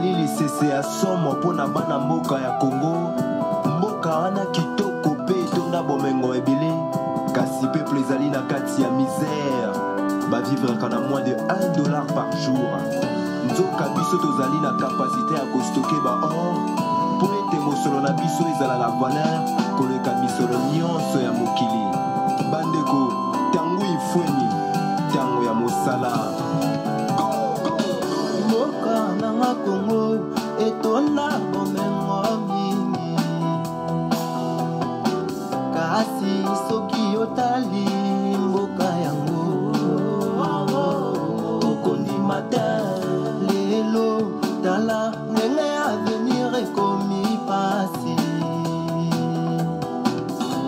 ezali lisese ya somo mpona bana mboka ya Congo. Mboka wana kitoko pe etonda bomengo ebele, kasi peuple ezali na kati ya misère, bavivraka na moins de $1 par jour. Nzoka biso tozali na kapasité ya kostoke ba or po ete mosolo na biso ezala la valeur koleka misolo nyonso ya mokili. Bandeko, tango ifweni, tango ya mosala. Mboka nanga Congo etonda bomengo mingi, kasi soki otali mboka yango okondima te. Lelo tala ndenge avenir ekomi pasi,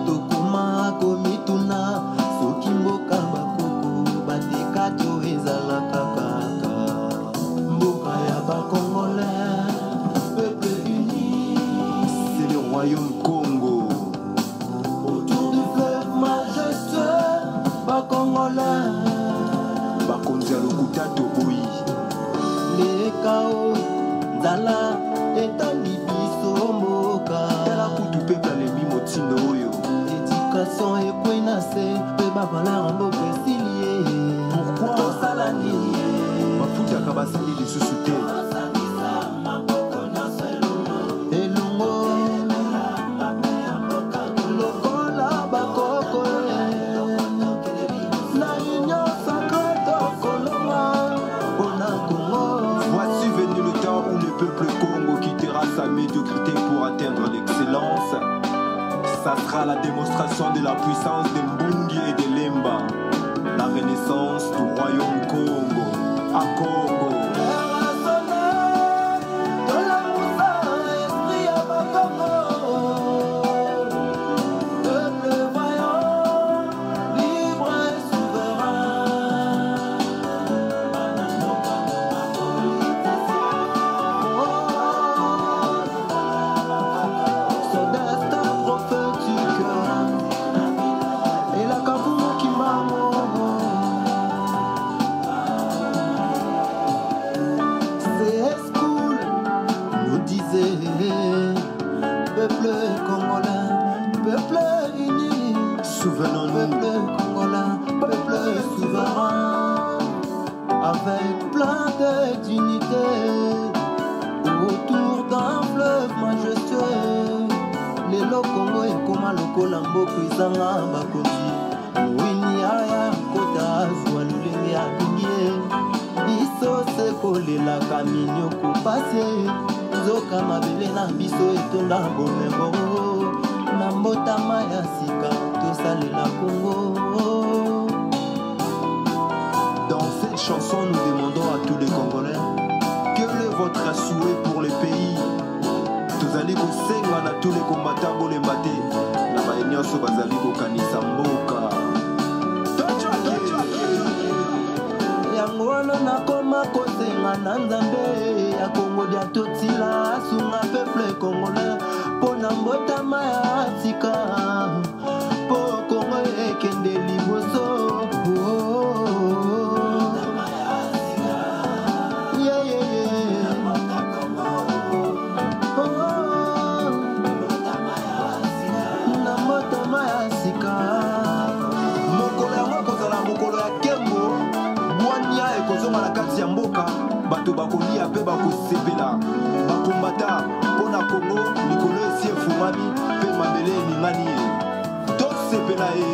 tokoma komituna soki mboka bakoko bateka to ezalaka kaka. Mboka ya bakongolais, peuple uni, c'est le royaume Congo. autour du fleuve majestueux, bakongolais, bakonzi ya lokuta toboyi. lekao nzala etandi biso mboka, tala kutu peuple alemi motindo oyo. éducation ekwei na se mpe bavaleur mboka esilie. Pourquoi tosala nini bafutaka basali lisusu te? elongo lokola bakoko na union sacré tokolonga mpona Congo. Voici venu le temps où le peuple Congo quittera sa médiocrité pour atteindre l'excellence. Ça sera la démonstration de la puissance de Mbungi et de Lemba. La renaissance du royaume Congo. À Congo. Peuple congolais, peuple uni, Souvenons-nous. peuple congolais, peuple souverain, avec plein de dignité, autour d'un fleuve majestueux. Lelo Congo ekoma lokola mboka ezanga bakonzi, wini aya kota azwa lolenge alingi biso sekolelaka minyoko pasi. Nzoka mabele na biso etonda bomengo, na mbotama ya sika tosalela Congo. Dans cette chanson, nous demandons à tous les Congolais quel est votre souhait pour le pays. Tozali kosenga na tous les combattants bolemba te na bayenyoso bazali kokanisa mboka. Yango wana nakoma kosenga na Nzambe ya Congo dia totila asunga peuple congolais mpona mbotama ya sika, po Congo ekende liboso. Ya mboka bato bakolia pe bakosepela bakombata mpona Congo likolo esi efungami pe mabele eningani ye tosepela ye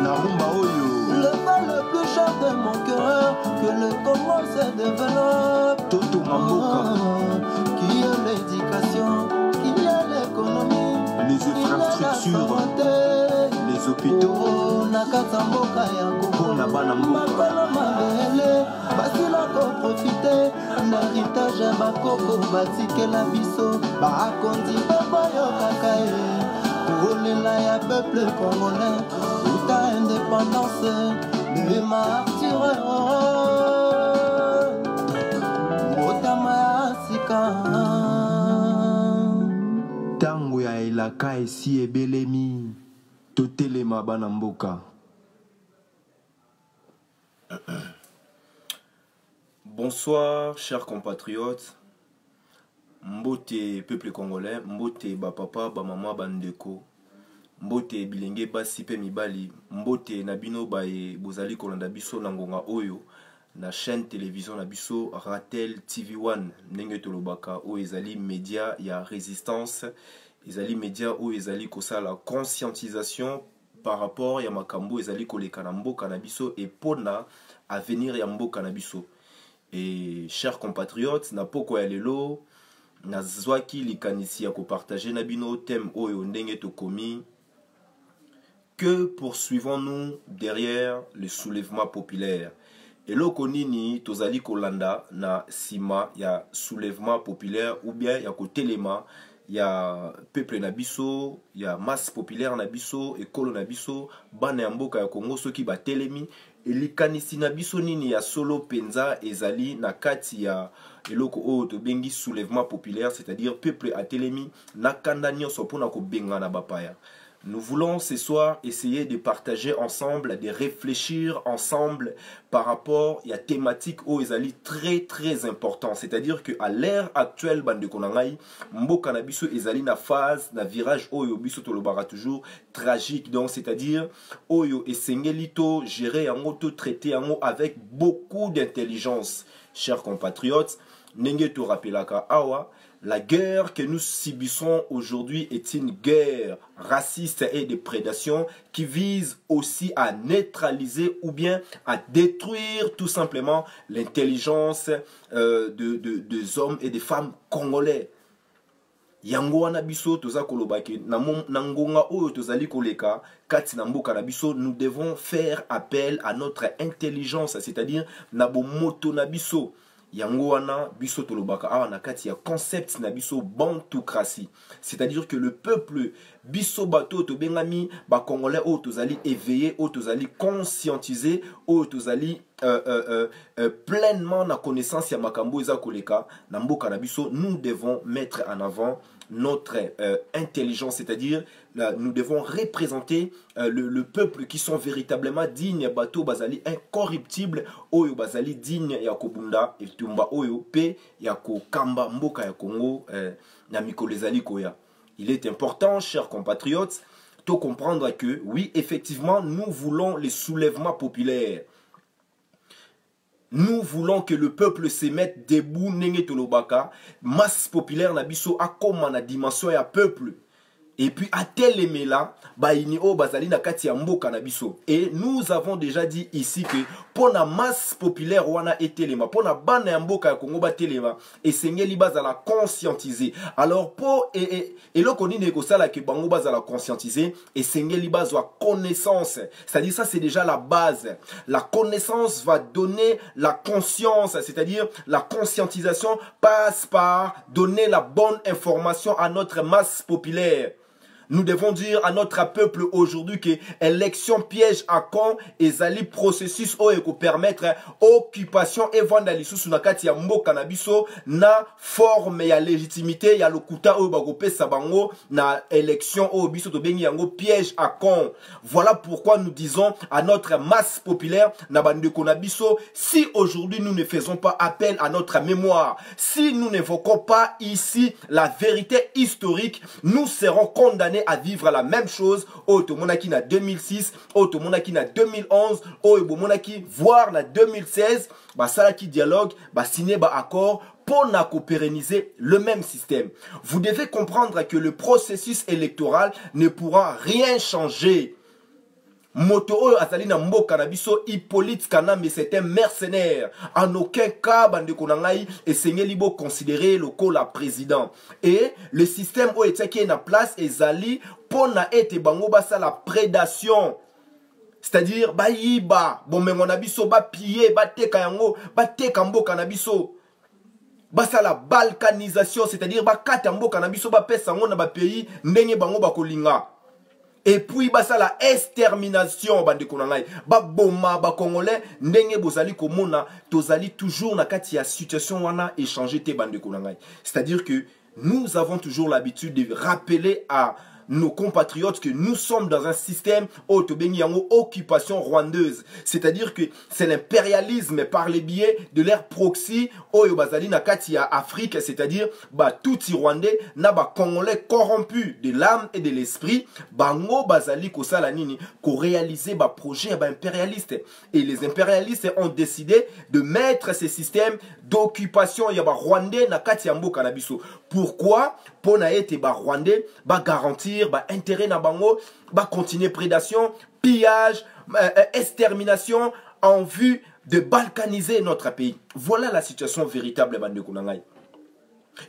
na rumba oyo. Le vent le plus cher de mon cœur, que le Congo se développe. Toto Mamboka, qui est l'éducation, qui est l'économie, les infrastructures, les hôpitaux, Nakatamboka ya pour la bana mboka. Basila ko profiter l'héritage ya bakoko batikela biso bakonzi babayokaka ye kolela ya peuple congolais uta indépendance de martyre motama ya sika tango ya elaka esi ebelemi totelema bana mboka. Bonsoir, chers compatriotes. Mbote peuple congolais, mbote ba papa, ba mama, bandeko. Mbote bilenge basi pe mibali, mbote nabino ba e bozali kolanda biso na ngonga oyo na chaîne télévision na biso Ratel TV1 ndenge tolobaka o ezali média ya résistance, ezali média o ezali kosala conscientisation par rapport ya makambo ezali koleka na mboka na biso et pona avenir ya mboka na biso. Et chers compatriotes, na poko ya lelo na zwaki likanisi ya ko partager na bino thème oyo ndenge tokomi. Que poursuivons-nous derrière le soulèvement populaire? Et loko nini tozali kolanda na sima ya soulèvement populaire ou bien ya kotelema ya peuple na biso, ya masse populaire na biso, ekolo na biso, bana ya mboka ya Congo soki ba telemi, elikanisi na biso nini ya solo penza ezali na kati ya eloko oyo tobengi soulèvement populaire, c'est-à-dire peuple a telemi na kanda nyonso mpona kobenga na bapaya. Nous voulons ce soir essayer de partager ensemble, de réfléchir ensemble par rapport à la thématique où ezali très important. C'est-à-dire qu'à l'ère actuelle, bande konangai, mboka na biso ezali na phase, na virage oyo biso tolobara toujours tragique. Donc c'est-à-dire oyo esengeli to gérer yango to traiter yango avec beaucoup d'intelligence. Chers compatriotes, nenge to rappelaka awa. La guerre que nous subissons aujourd'hui est une guerre raciste et de prédation qui vise aussi à neutraliser ou bien à détruire tout simplement l'intelligence des hommes et des femmes congolais. Yango wana biso toza kolobaki na ngonga oyo tozali koleka kati na mboka na biso, nous devons faire appel à notre intelligence, c'est-à-dire na bomoto na biso. Yango wana biso tolobaka awa na kati ya concept na biso bantocratie, c'est-à-dire que le peuple biso bato to bengami ba congolais o tozali éveillé, o tozali conscientisé, o tozali pleinement na connaissance ya makambo eza koleka na mboka na biso. Nous devons mettre en avant notre intelligence, c'est-à-dire nous devons représenter le peuple qui sont véritablement dignes, bato bazali incorruptible, oyo bazali digne ya kobunda etumba oyo pe ya kokamba mboka ya Congo na mikolo ezali koya. Il est important, chers compatriotes, de comprendre que oui, effectivement, nous voulons les soulèvements populaires. Nous voulons que le peuple se mette debout, nenge tolobaka, masse populaire na biso akoma na dimension ya peuple. Et puis à tel là, baini o bazali na kati ya mboka na biso. Et nous avons déjà dit ici que pour la masse populaire wana etelema, pour la bana ya mboka ya Congo ba telema, et sengeli bazala conscientiser. Alors pour et le koni neko sala ke bango bazala conscientiser et sengeli bazwa connaissance. C'est-à-dire ça c'est déjà la base. La connaissance va donner la conscience, c'est-à-dire la conscientisation passe par donner la bonne information à notre masse populaire. Nous devons dire à notre peuple aujourd'hui que élection piège à con et zali processus o eko permettre occupation et vandalisme sur nakati ya mboka na biso na forme ya légitimité ya lokuta o bagopesa bango na élection o biso to bengi yango piège à con. Voilà pourquoi nous disons à notre masse populaire na bandeko na biso, si aujourd'hui nous ne faisons pas appel à notre mémoire, si nous n'évoquons pas ici la vérité historique, nous serons condamnés à vivre la même chose au Tomonaki na 2006, au Tomonaki na 2011, au Bomonaki voire na 2016, bah ça qui dialogue, bah signer bah accord pour pérenniser le même système. Vous devez comprendre que le processus électoral ne pourra rien changer. Moto oyo azali na mboka na biso Hippolyte Kanambe, c'est un mercenaire. En aucun cas bande konangai esengeli bo considérer le la président. Et le système oyo etaki na place ezali pona ete bango basa la prédation. C'est-à-dire ba yiba bomengo na biso ba piller ba teka yango ba teka mboka na biso. Basa la balkanisation, c'est-à-dire ba kata mboka na biso ba pesa ngo na ba pays ndenge bango ba kolinga. Et puis basa la extermination bande konangai ba boma ba congolais ndenge bozali komona tozali toujours na kati ya situation wana échanger te bande konangai. C'est-à-dire que nous avons toujours l'habitude de rappeler à nos compatriotes que nous sommes dans un système occupation rwandaise. C'est-à-dire que c'est l'impérialisme par les biais de l'ère proxy oyo bazali na kati ya Afrique, c'est-à-dire tout Rwandais na Congolais corrompus de l'âme et de l'esprit, bango bazali ko sala nini ko réaliser projet impérialiste. Et les impérialistes ont décidé de mettre ces systèmes d'occupation ya Rwandais na kati ya mboka na biso. Pourquoi? Pour na ete Rwandais garantir intérêt na bango, continuer prédation, pillage, extermination en vue de balkaniser notre pays. Voilà la situation véritable bande konangai.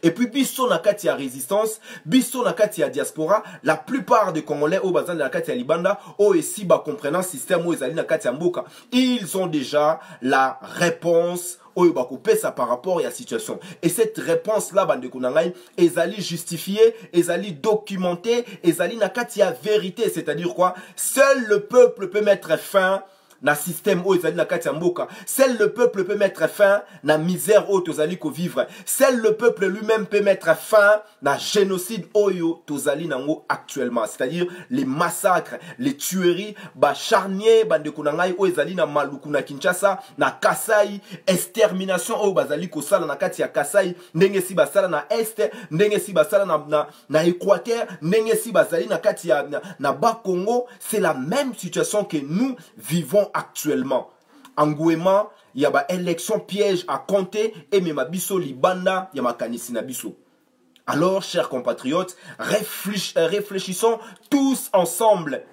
Et puis biso na kati ya résistance, biso na kati ya diaspora, la plupart des Congolais au bazan na kati ya Libanda o esi comprenant système o ezali na kati ya mboka, ils ont déjà la réponse oyo bakopesa par rapport à la situation. Et cette réponse là bande konangai ezali justifiée, ezali documentée, ezali na kati ya vérité, c'est-à-dire quoi? Seul le peuple peut mettre fin na système où ezali na kati ya mboka. Seul le peuple peut mettre fin na misère où tozali ko vivre. Seul le peuple lui-même peut mettre fin na génocide oyo tozali nango actuellement. C'est-à-dire les massacres, les tueries, charnier bande konangai o ezali na Maluku na Kinshasa, na Kasai, extermination oyo bazali ko sala na kati ya Kasai, ndenge si basala na Est, ndenge si basala na Équateur, ndenge si bazali na kati ya na Bas-Congo, c'est la même situation que nous vivons actuellement. Engouement, il y a élection piège à compter et même biso libanda, il y a makanisi na biso. Alors, chers compatriotes, réfléchissons tous ensemble.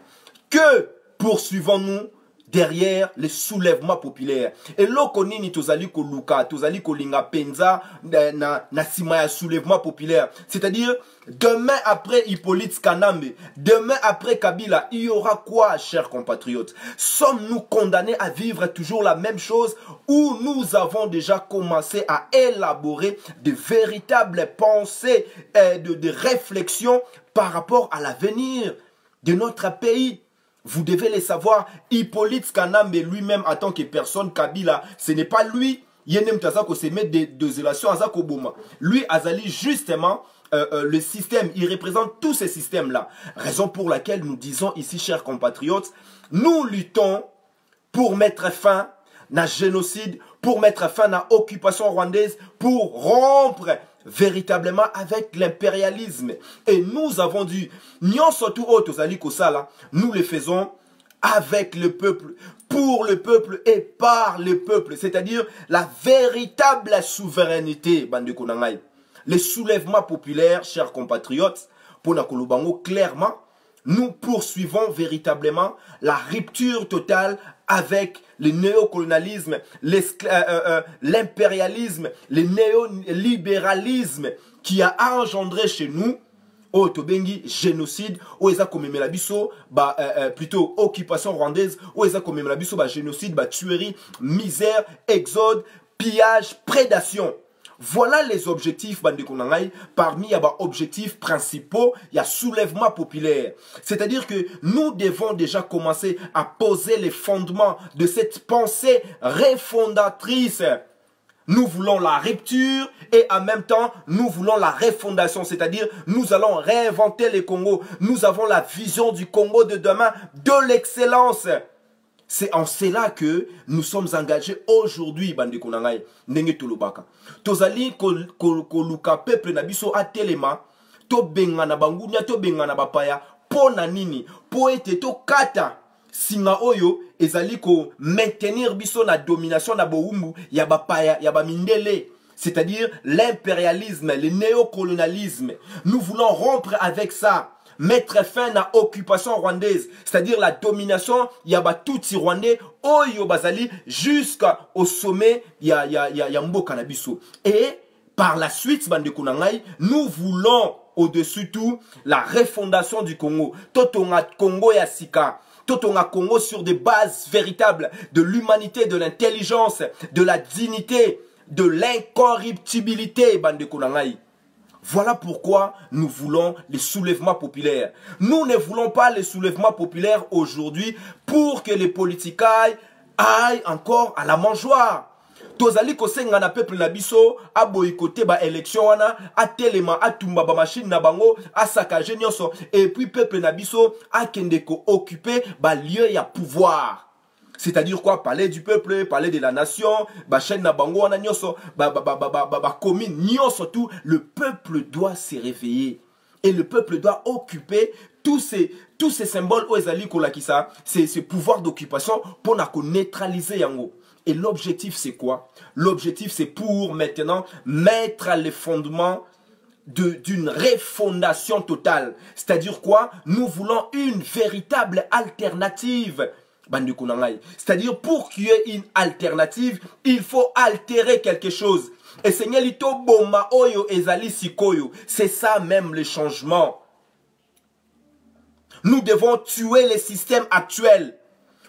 Que poursuivons-nous derrière les soulèvements populaires? Et loko nini tozali ko luka, tozali ko linga penza na sima ya soulèvement populaire. C'est-à-dire, demain après Hippolyte Kanambe, demain après Kabila, il y aura quoi, chers compatriotes? Sommes-nous condamnés à vivre toujours la même chose ou nous avons déjà commencé à élaborer de véritables pensées, de réflexions par rapport à l'avenir de notre pays? Vous devez le savoir, Hippolyte Kanambe lui-même en tant que personne, Kabila, ce n'est pas lui. Lui, Azali, justement, le système, il représente tous ces systèmes-là. Raison pour laquelle nous disons ici, chers compatriotes, nous luttons pour mettre fin à génocide, pour mettre fin à l'occupation rwandaise, pour rompre véritablement avec l'impérialisme. Et nous avons dit, nous le faisons avec le peuple, pour le peuple et par le peuple. C'est-à-dire la véritable souveraineté, bande konangai. Les soulèvements populaires, chers compatriotes, pour Nakolobango, clairement, nous poursuivons véritablement la rupture totale avec le néocolonialisme, l'impérialisme, le néolibéralisme qui a engendré chez nous au Tobengi génocide, où ils ont commémoré la biso, plutôt occupation rwandaise, où ils ont commémoré la biso, génocide, tuerie, misère, exode, pillage, prédation. Voilà les objectifs, bande konangai. Parmi les objectifs principaux, il y a soulèvement populaire. C'est-à-dire que nous devons déjà commencer à poser les fondements de cette pensée refondatrice. Nous voulons la rupture et en même temps, nous voulons la refondation. C'est-à-dire, nous allons réinventer le Congo. Nous avons la vision du Congo de demain, de l'excellence. C'est en cela que nous sommes engagés aujourd'hui, bande konangai, ndenge tolobaka. Tozali koluka peuple na biso atelema, to benga na bangunya, to benga na bapaya, po na nini, po ete to kata singa oyo ezali ko maintenir biso na domination na boumbu ya bapaya, ya bamindele. C'est-à-dire l'impérialisme, le néocolonialisme. Nous voulons rompre avec ça. Mettre fin à l'occupation rwandaise, c'est-à-dire la domination, il y a tout Rwandais, oyo bazali, jusqu'au sommet, il y a mboka na biso. Et par la suite, bande konangai, nous voulons au-dessus tout la refondation du Congo. Totonga Congo ya sika. Totonga Congo sur des bases véritables de l'humanité, de l'intelligence, de la dignité, de l'incorruptibilité, bande konangai. Voilà pourquoi nous voulons les soulèvements populaires. Nous ne voulons pas les soulèvements populaires aujourd'hui pour que les politiciens aillent encore à la mangeoire. tozali kosenga na peuple na biso a boycotté ba élection wana a telema a tumba ba machine na bango a saccager nyonso et puis peuple na biso a kende ko occuper ba lieu ya pouvoir. C'est-à-dire quoi? Parler du peuple, parler de la nation, ba chaîne na bango wana nyonso, ba commune nyonso tout, le peuple doit se réveiller et le peuple doit occuper tous ces symboles où ezali kolakisa, ces pouvoirs d'occupation pour neutraliser yango. Et l'objectif c'est quoi? L'objectif c'est pour maintenant mettre les fondements d'une refondation totale. C'est-à-dire quoi? Nous voulons une véritable alternative. C'est-à-dire pour qu'il y ait une alternative, il faut altérer quelque chose. Et Seigneur Lito Boma Oyo Ezali Sikoyo, c'est ça même le changement. Nous devons tuer les systèmes actuels.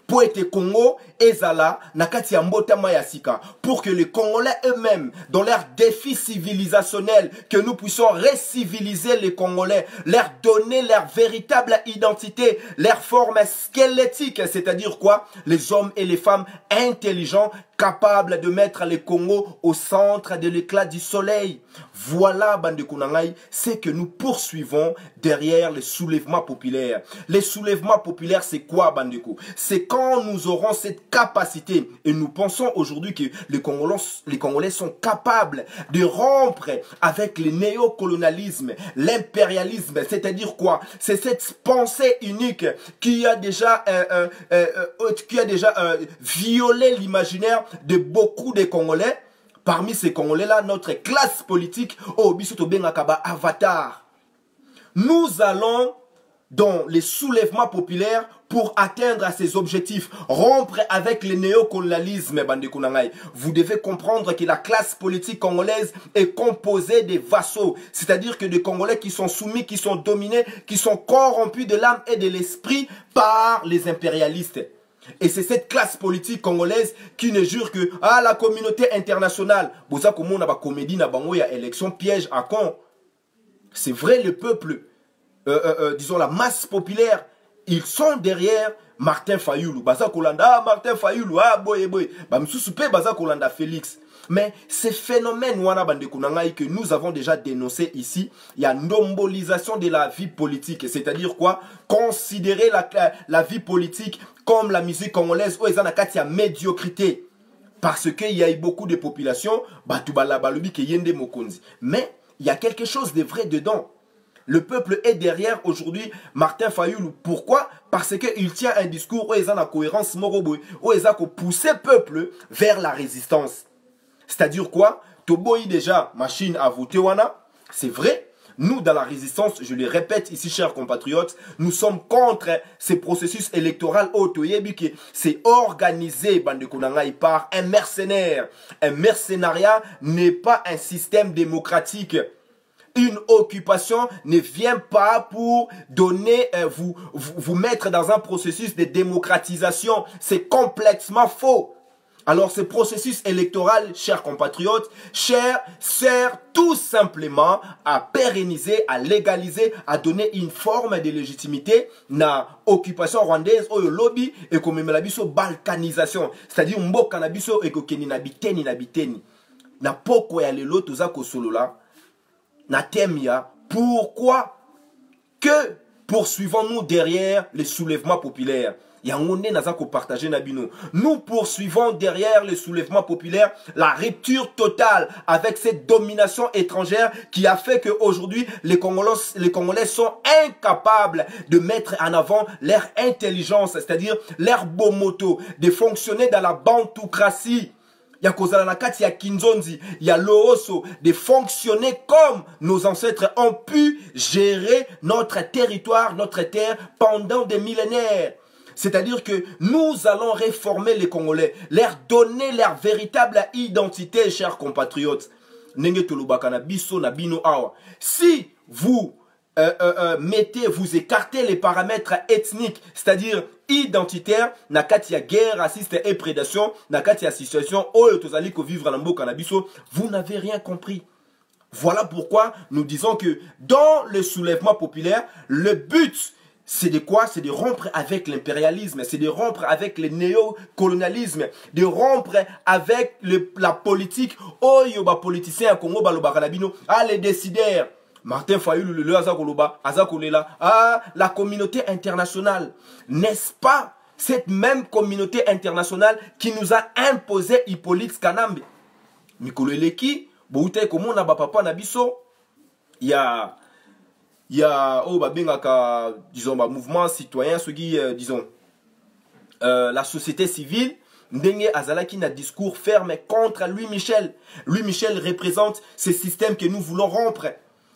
Pour être Congo, Ezala, Nakati Mbota Mayasika, pour que les Congolais eux-mêmes, dans leur défi civilisationnel, que nous puissions reciviliser les Congolais, leur donner leur véritable identité, leur forme squelettique, c'est-à-dire quoi? Les hommes et les femmes intelligents, capables de mettre les Congo au centre de l'éclat du soleil. Voilà, Bande Kunangai, c'est que nous poursuivons derrière les soulèvements populaires. Les soulèvements populaires, c'est quoi, Bandeko? C'est quand nous aurons cette capacité, et nous pensons aujourd'hui que les Congolais sont capables de rompre avec le néocolonialisme, l'impérialisme, c'est-à-dire quoi? C'est cette pensée unique qui a déjà violé l'imaginaire de beaucoup de Congolais. Parmi ces Congolais-là, notre classe politique, avatar. Nous allons dans les soulèvements populaires pour atteindre à ces objectifs, rompre avec le néocolonialisme. Vous devez comprendre que la classe politique congolaise est composée des vassaux, c'est-à-dire que des Congolais qui sont soumis, qui sont dominés, qui sont corrompus de l'âme et de l'esprit par les impérialistes. Et c'est cette classe politique congolaise qui ne jure que la communauté internationale. Boza komo na ba comédie na bango ya élection piège à con. C'est vrai, le peuple, disons la masse populaire, ils sont derrière Martin Fayulu. Baza Kolanda, Martin Fayulu, boy boy. Ba msusupe Baza Kolanda Félix. Mais ces phénomènes que nous avons déjà dénoncés ici, il y a une nombolisation de la vie politique. C'est-à-dire quoi? Considérer la vie politique comme la musique congolaise où il y a médiocrité. Parce qu'il y a eu beaucoup de populations, mais il y a quelque chose de vrai dedans. Le peuple est derrière aujourd'hui Martin Fayulu. Pourquoi? Parce qu'il tient un discours où il y a une cohérence moroboy, où il y a poussé le peuple vers la résistance. C'est-à-dire quoi? Toboyi déjà, machine à voter wana. C'est vrai. Nous, dans la résistance, je le répète ici, chers compatriotes, nous sommes contre ces processus électoraux autoyébiki. C'est organisé, bande konangai, par un mercenaire. Un mercenariat n'est pas un système démocratique. Une occupation ne vient pas pour donner, vous mettre dans un processus de démocratisation. C'est complètement faux. Alors ce processus électoral, chers compatriotes, sert tout simplement à pérenniser, à légaliser, à donner une forme de légitimité na occupation rwandaise au lobby et comme la biso balkanisation. C'est-à-dire mboka na biso et kokeni na biteni na biteni. Na poko ya lelo toza ko solola na temia. Pourquoi que poursuivons-nous derrière les soulèvements populaires? Nous poursuivons derrière le soulèvement populaire la rupture totale avec cette domination étrangère qui a fait qu'aujourd'hui les Congolais sont incapables de mettre en avant leur intelligence, c'est-à-dire leur beau moto, de fonctionner dans la bantoukratie. Il y a Kozala Nakati, il y a Kinzonzi, il y a Looso, de fonctionner comme nos ancêtres ont pu gérer notre territoire, notre terre pendant des millénaires. C'est-à-dire que nous allons réformer les Congolais, leur donner leur véritable identité, chers compatriotes. Si vous vous écartez les paramètres ethniques, c'est-à-dire identitaires, nakati ya guerre, raciste et prédation, nakati ya situation, vivre vous n'avez rien compris. Voilà pourquoi nous disons que dans le soulèvement populaire, le but, c'est de quoi? C'est de rompre avec l'impérialisme, c'est de rompre avec le néocolonialisme, de rompre avec la politique. Oh, yoba politicien à Congo, balobakalabino, les décideurs. Martin Fayulu, le Azakoloba, Azakolela, la communauté internationale. N'est-ce pas cette même communauté internationale qui nous a imposé Hippolyte Kanambe? Mikolo Eleki, Boute Komo na papa Nabiso, il y a disons, mouvement citoyen, ceux qui, disons, la société civile, Ndenge Azalaki n'a discours ferme contre Louis Michel. Louis Michel représente ce système que nous voulons rompre.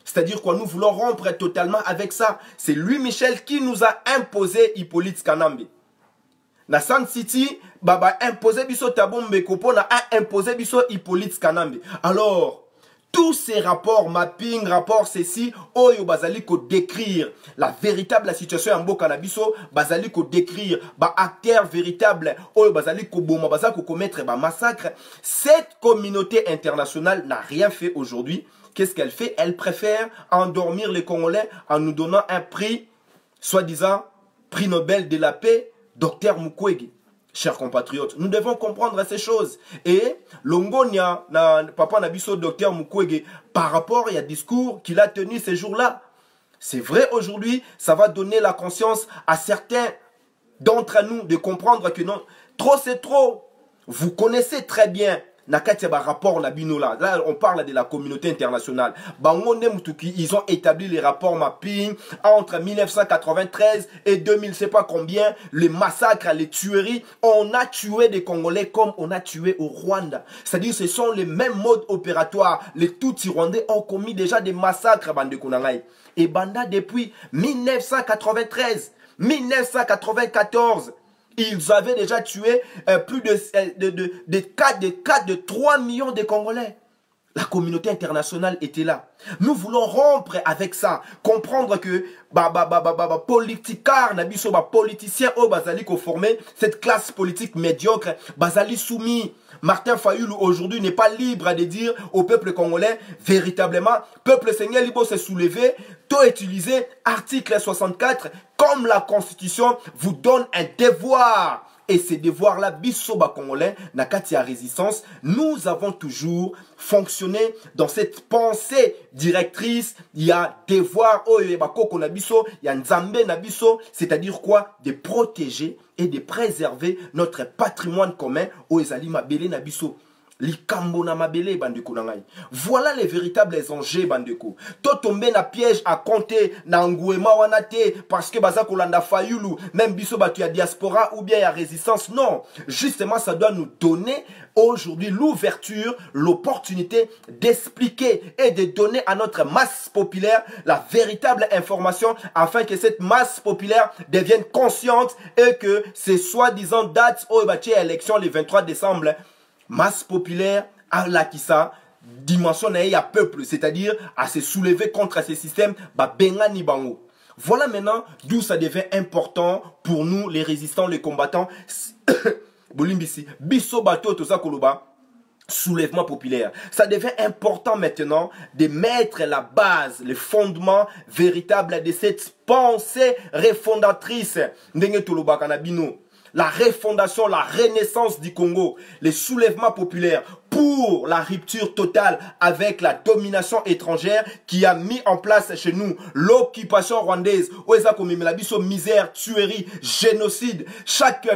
C'est-à-dire quoi? Nous voulons rompre totalement avec ça. C'est Louis Michel qui nous a imposé Hippolyte Kanambe. Na San City, baba imposé biso Tabombe Kopo na a imposé biso Hippolyte Kanambe. Alors, tous ces rapports, mapping, rapports ceci, oyo bazali ko décrire la véritable situation en Mboka na biso, bazali ko décrire ba acteurs véritables, oyo bazali ko boma, bazali ko commettre ba massacre. Cette communauté internationale n'a rien fait aujourd'hui. Qu'est-ce qu'elle fait? Elle préfère endormir les Congolais en nous donnant un prix, soi-disant, prix Nobel de la paix, Dr Mukwege. Chers compatriotes, nous devons comprendre ces choses. Et Longonia, papa Nabiso, Dr Mukwege, par rapport à discours qu'il a tenu ces jours-là, c'est vrai aujourd'hui, ça va donner la conscience à certains d'entre nous de comprendre que non, trop c'est trop. Vous connaissez très bien. Nakati ba rapport la binola. Là, on parle de la communauté internationale. Ils ont établi les rapports mapping entre 1993 et 2000, je sais pas combien, les massacres, les tueries. On a tué des Congolais comme on a tué au Rwanda. C'est-à-dire, ce sont les mêmes modes opératoires. Les Tutsis rwandais ont commis déjà des massacres, bande Konangai. Et Banda depuis 1993, 1994. Ils avaient déjà tué plus de 3 millions de Congolais. La communauté internationale était là. Nous voulons rompre avec ça. Comprendre que politicard, nabiso politicien au bazali ko formé cette classe politique médiocre, bazali soumis. Martin Fayulu aujourd'hui n'est pas libre de dire au peuple congolais véritablement, peuple seigneur libre se soulever, tout utiliser article 64 comme la constitution vous donne un devoir. Et ces devoirs-là, bisoba congolais, nakati à résistance, nous avons toujours fonctionné dans cette pensée directrice. Il y a devoir, il y a nzambe nabiso, c'est-à-dire quoi? De protéger et de préserver notre patrimoine commun, oezali mabele nabiso. Likambo na mabele bandeko nangai. Voilà les véritables enjeux bandeko. To tomber na piège à compter na ngouema wanate parce que baza kolanda Fayulu, même biso batu ya diaspora ou bien ya résistance. Non, justement ça doit nous donner aujourd'hui l'ouverture, l'opportunité d'expliquer et de donner à notre masse populaire la véritable information afin que cette masse populaire devienne consciente et que ces soi-disant dates au élection le 23 décembre masse populaire à la Kissa, dimension à peuple, c'est-à-dire à se soulever contre ces systèmes, bengani bango. Voilà maintenant d'où ça devient important pour nous, les résistants, les combattants. Bolimbisi, biso bato to koloba, soulèvement populaire. Ça devient important maintenant de mettre la base, le fondement véritable de cette pensée refondatrice. Ndenge toloba kanabino. La refondation, la renaissance du Congo, les soulèvements populaires pour la rupture totale avec la domination étrangère qui a mis en place chez nous l'occupation rwandaise. Oeza komimelabiso misère, tuerie, génocide. Chaque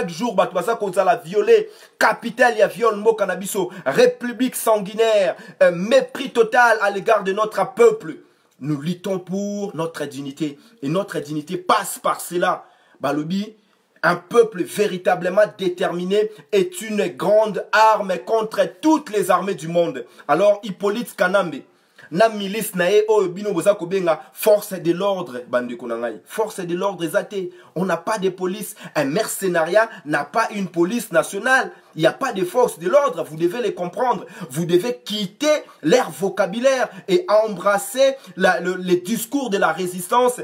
jour, batouasa kozala violé. Capitale ya viol mboka nabiso. République sanguinaire. Mépris total à l'égard de notre peuple. Nous luttons pour notre dignité. Et notre dignité passe par cela. Balobi. Un peuple véritablement déterminé est une grande arme contre toutes les armées du monde. Alors, Hippolyte Kanambe, na milice nae o bino boza kobenga force de l'ordre bande konangai. Force de l'ordre zaté. On n'a pas de police. Un mercenariat n'a pas une police nationale. Il n'y a pas de force de l'ordre. Vous devez les comprendre. Vous devez quitter leur vocabulaire et embrasser les discours de la résistance.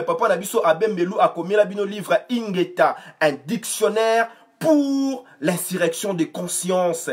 Papa Nabiso Abembelou a commis la bino livre Ingeta, un dictionnaire pour l'insurrection des consciences.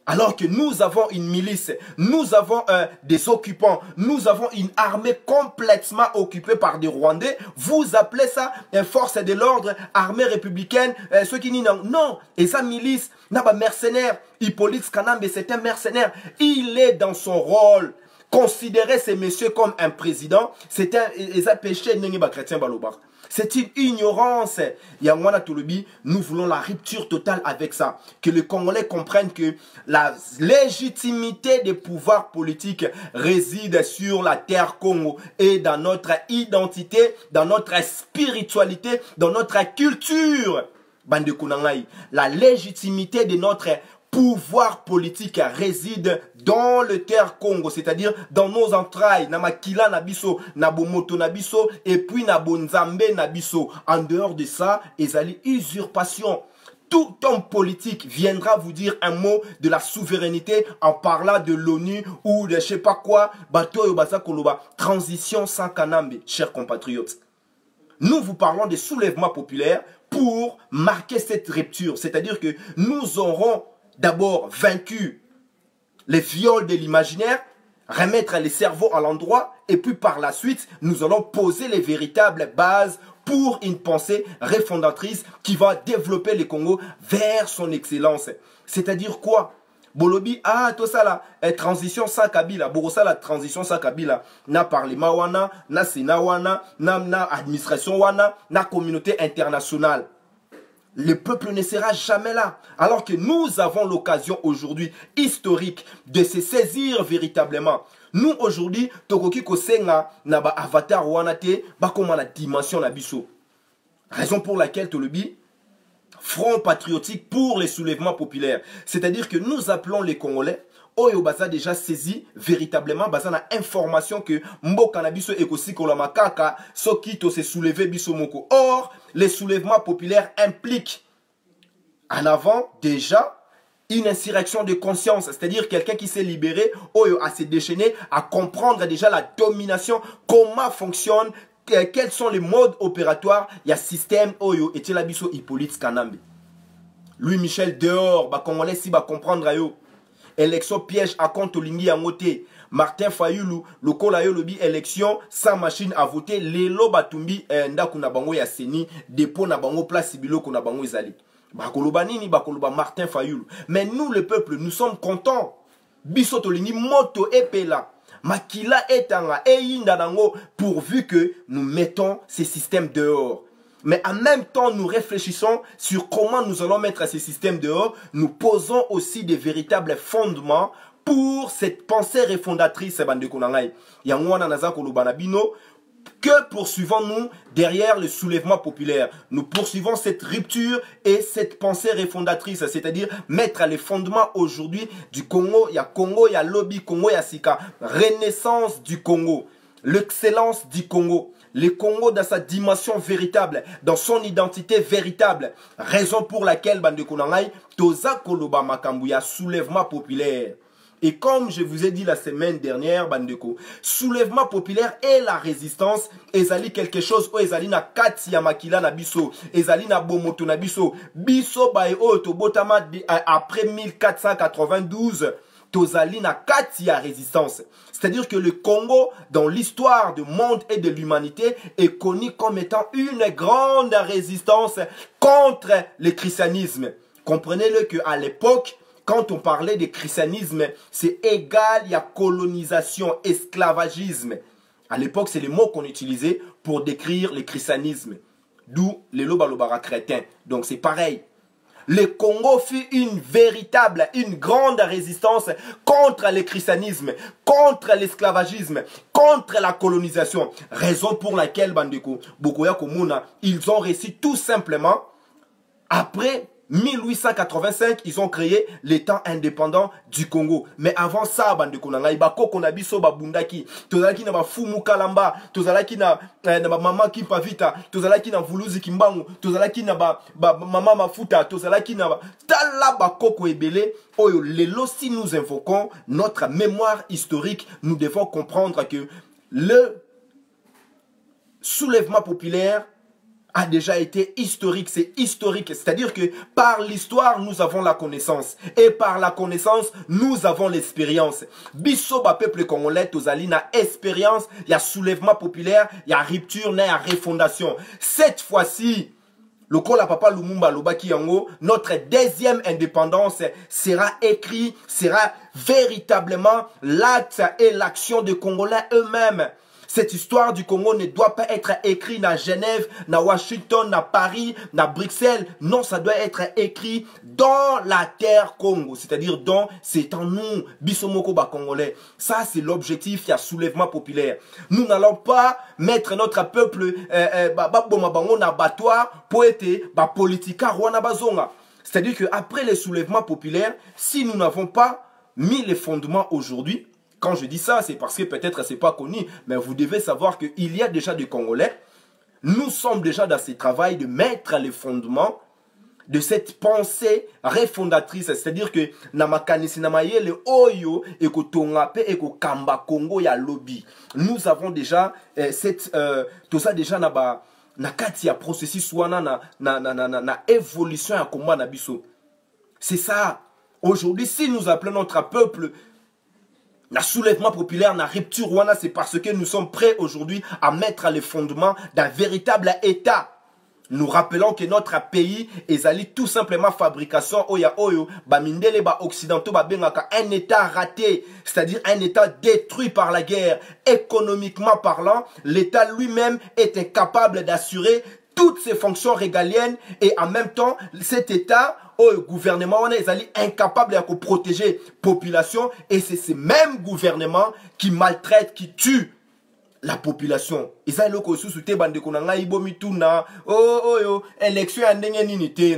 Alors que nous avons une milice, nous avons des occupants, nous avons une armée complètement occupée par des Rwandais, vous appelez ça une force de l'ordre, armée républicaine, ceux qui disent non, et sa milice, n'a pas mercenaire, Hippolyte Kanambe c'est un mercenaire, il est dans son rôle. Considérer ces messieurs comme un président, c'est un péché chrétien balobar. C'est une ignorance. Yangwana Tulubi, nous voulons la rupture totale avec ça. Que les Congolais comprennent que la légitimité des pouvoirs politiques réside sur la terre Congo et dans notre identité, dans notre spiritualité, dans notre culture. Bande Kunangai, la légitimité de notre pouvoir politique réside dans le terre Congo, c'est-à-dire dans nos entrailles, na makila na biso, na bomoto na biso, et puis na bonzambe na biso. En dehors de ça, ezali usurpation. Tout homme politique viendra vous dire un mot de la souveraineté en parlant de l'ONU ou de je sais pas quoi, bato yobasa koloba, transition sans Kanambe, chers compatriotes. Nous vous parlons des soulèvements populaires pour marquer cette rupture, c'est-à-dire que nous aurons d'abord vaincu les viols de l'imaginaire, remettre les cerveaux à l'endroit, et puis par la suite, nous allons poser les véritables bases pour une pensée refondatrice qui va développer le Congo vers son excellence. C'est-à-dire quoi? Bolobi, tout ça là, transition sans Kabila, Borosa la transition sans Kabila, na parlement wana, na sénat wana, na administration wana, na communauté internationale. Le peuple ne sera jamais là. Alors que nous avons l'occasion aujourd'hui historique de se saisir véritablement. Nous aujourd'hui, tokoki kosenga na ba avatar wana te, ba koma la dimension na biso. Raison pour laquelle Tolobi, Front patriotique pour les soulèvements populaires. C'est-à-dire que nous appelons les Congolais Oyo baza déjà saisi véritablement baza na information que mboka na biso ekosi kola makaka soki to se soulever biso moko. Or, les soulèvements populaires impliquent en avant déjà une insurrection de conscience, c'est-à-dire quelqu'un qui s'est libéré, oyo à se déchaîner, à comprendre déjà la domination, comment fonctionne, quels sont les modes opératoires, il y a système oyo et la biso Hippolyte Kanambe. Louis Michel dehors, ba Congolais si ba comprendre ayo. Élection piège à compte Olingi à moté. Martin Fayulu, le kola yo lobi élection sans machine à voter. Lelo batumbi ndakuna bango ya seni dépôt na bango place biloko na bango ezali. Bakoloba nini bakoloba Martin Fayulu. Mais nous le peuple, nous sommes contents. Biso tolingi moto epela. Makila etanga eyinda nango pourvu que nous mettons ces systèmes dehors. Mais en même temps, nous réfléchissons sur comment nous allons mettre ces systèmes dehors. Nous posons aussi des véritables fondements pour cette pensée refondatrice. Que poursuivons-nous derrière le soulèvement populaire? Nous poursuivons cette rupture et cette pensée refondatrice, c'est-à-dire mettre les fondements aujourd'hui du Congo. Il y a lobby Congo, il y a Sika. Renaissance du Congo, l'excellence du Congo. Le Congo dans sa dimension véritable, dans son identité véritable. Raison pour laquelle, Bandeko Nangai, Toza Koloba Makambuya, soulèvement populaire. Et comme je vous ai dit la semaine dernière, Bandeko, soulèvement populaire et la résistance, ezali quelque chose, ezali na kati ya makila na biso, ezali na bomoto na biso, biso bae oto botama après 1492, tozali na kati ya résistance. C'est-à-dire que le Congo, dans l'histoire du monde et de l'humanité, est connu comme étant une grande résistance contre le christianisme. Comprenez-le qu'à l'époque, quand on parlait de christianisme, c'est égal à colonisation, esclavagisme. À l'époque, c'est les mots qu'on utilisait pour décrire le christianisme. D'où les lobalobara chrétiens. Donc c'est pareil. Le Congo fut une grande résistance contre le christianisme, contre l'esclavagisme, contre la colonisation. Raison pour laquelle, Bandeko, Bokoya Komuna, ils ont réussi tout simplement, après 1885, ils ont créé l'État indépendant du Congo. Mais avant ça, Bandeko Nangai, Bako Konabiso Babundaki, Tozalaki na Bafumu Kalamba, Tozalaki na Mama Kimpavita, Tozalaki na Vuluzi Kimbangu, Tozalaki na Mama Mafuta, Tozalaki na Tala Bakoko Ebele. Oyo, lelo, si nous invoquons notre mémoire historique, nous devons comprendre que le soulèvement populaire a déjà été historique, c'est historique. C'est-à-dire que par l'histoire, nous avons la connaissance. Et par la connaissance, nous avons l'expérience. Biso ba peuple congolais, tozali na expérience, il y a soulèvement populaire, il y a rupture, il y a refondation. Cette fois-ci, le Kola Papa Lumumba Lobaki Yango, notre deuxième indépendance sera écrit, sera véritablement l'acte et l'action des Congolais eux-mêmes. Cette histoire du Congo ne doit pas être écrite à Genève, à Washington, à Paris, à Bruxelles. Non, ça doit être écrit dans la terre Congo. C'est-à-dire c'est en nous, Bisomoko ba Congolais. Ça, c'est l'objectif, il y a soulèvement populaire. Nous n'allons pas mettre notre peuple en abattoir pour être politika rwana bazonga. C'est-à-dire qu'après les soulèvements populaires, si nous n'avons pas mis les fondements aujourd'hui, quand je dis ça, c'est parce que peut-être c'est pas connu, mais vous devez savoir qu'il y a déjà des Congolais. Nous sommes déjà dans ce travail de mettre les fondements de cette pensée refondatrice. C'est-à-dire que namakanisi namaye le oyo et ko tongape et ko kamba Congo ya lobby. Nous avons déjà tout ça déjà na kati ya processus wana na évolution ya combat na biso. C'est ça. Aujourd'hui, si nous appelons notre peuple la soulèvement populaire, la rupture wana, c'est parce que nous sommes prêts aujourd'hui à mettre les fondements d'un véritable État. Nous rappelons que notre pays est tout simplement fabrication oya oyo bamindele ba occidentaux ba bengaka un État raté, c'est-à-dire un État détruit par la guerre. Économiquement parlant, l'État lui-même est incapable d'assurer toutes ses fonctions régaliennes et en même temps cet État au gouvernement on est incapable de protéger la population et c'est ce même gouvernement qui maltraite, qui tue la population. Élection en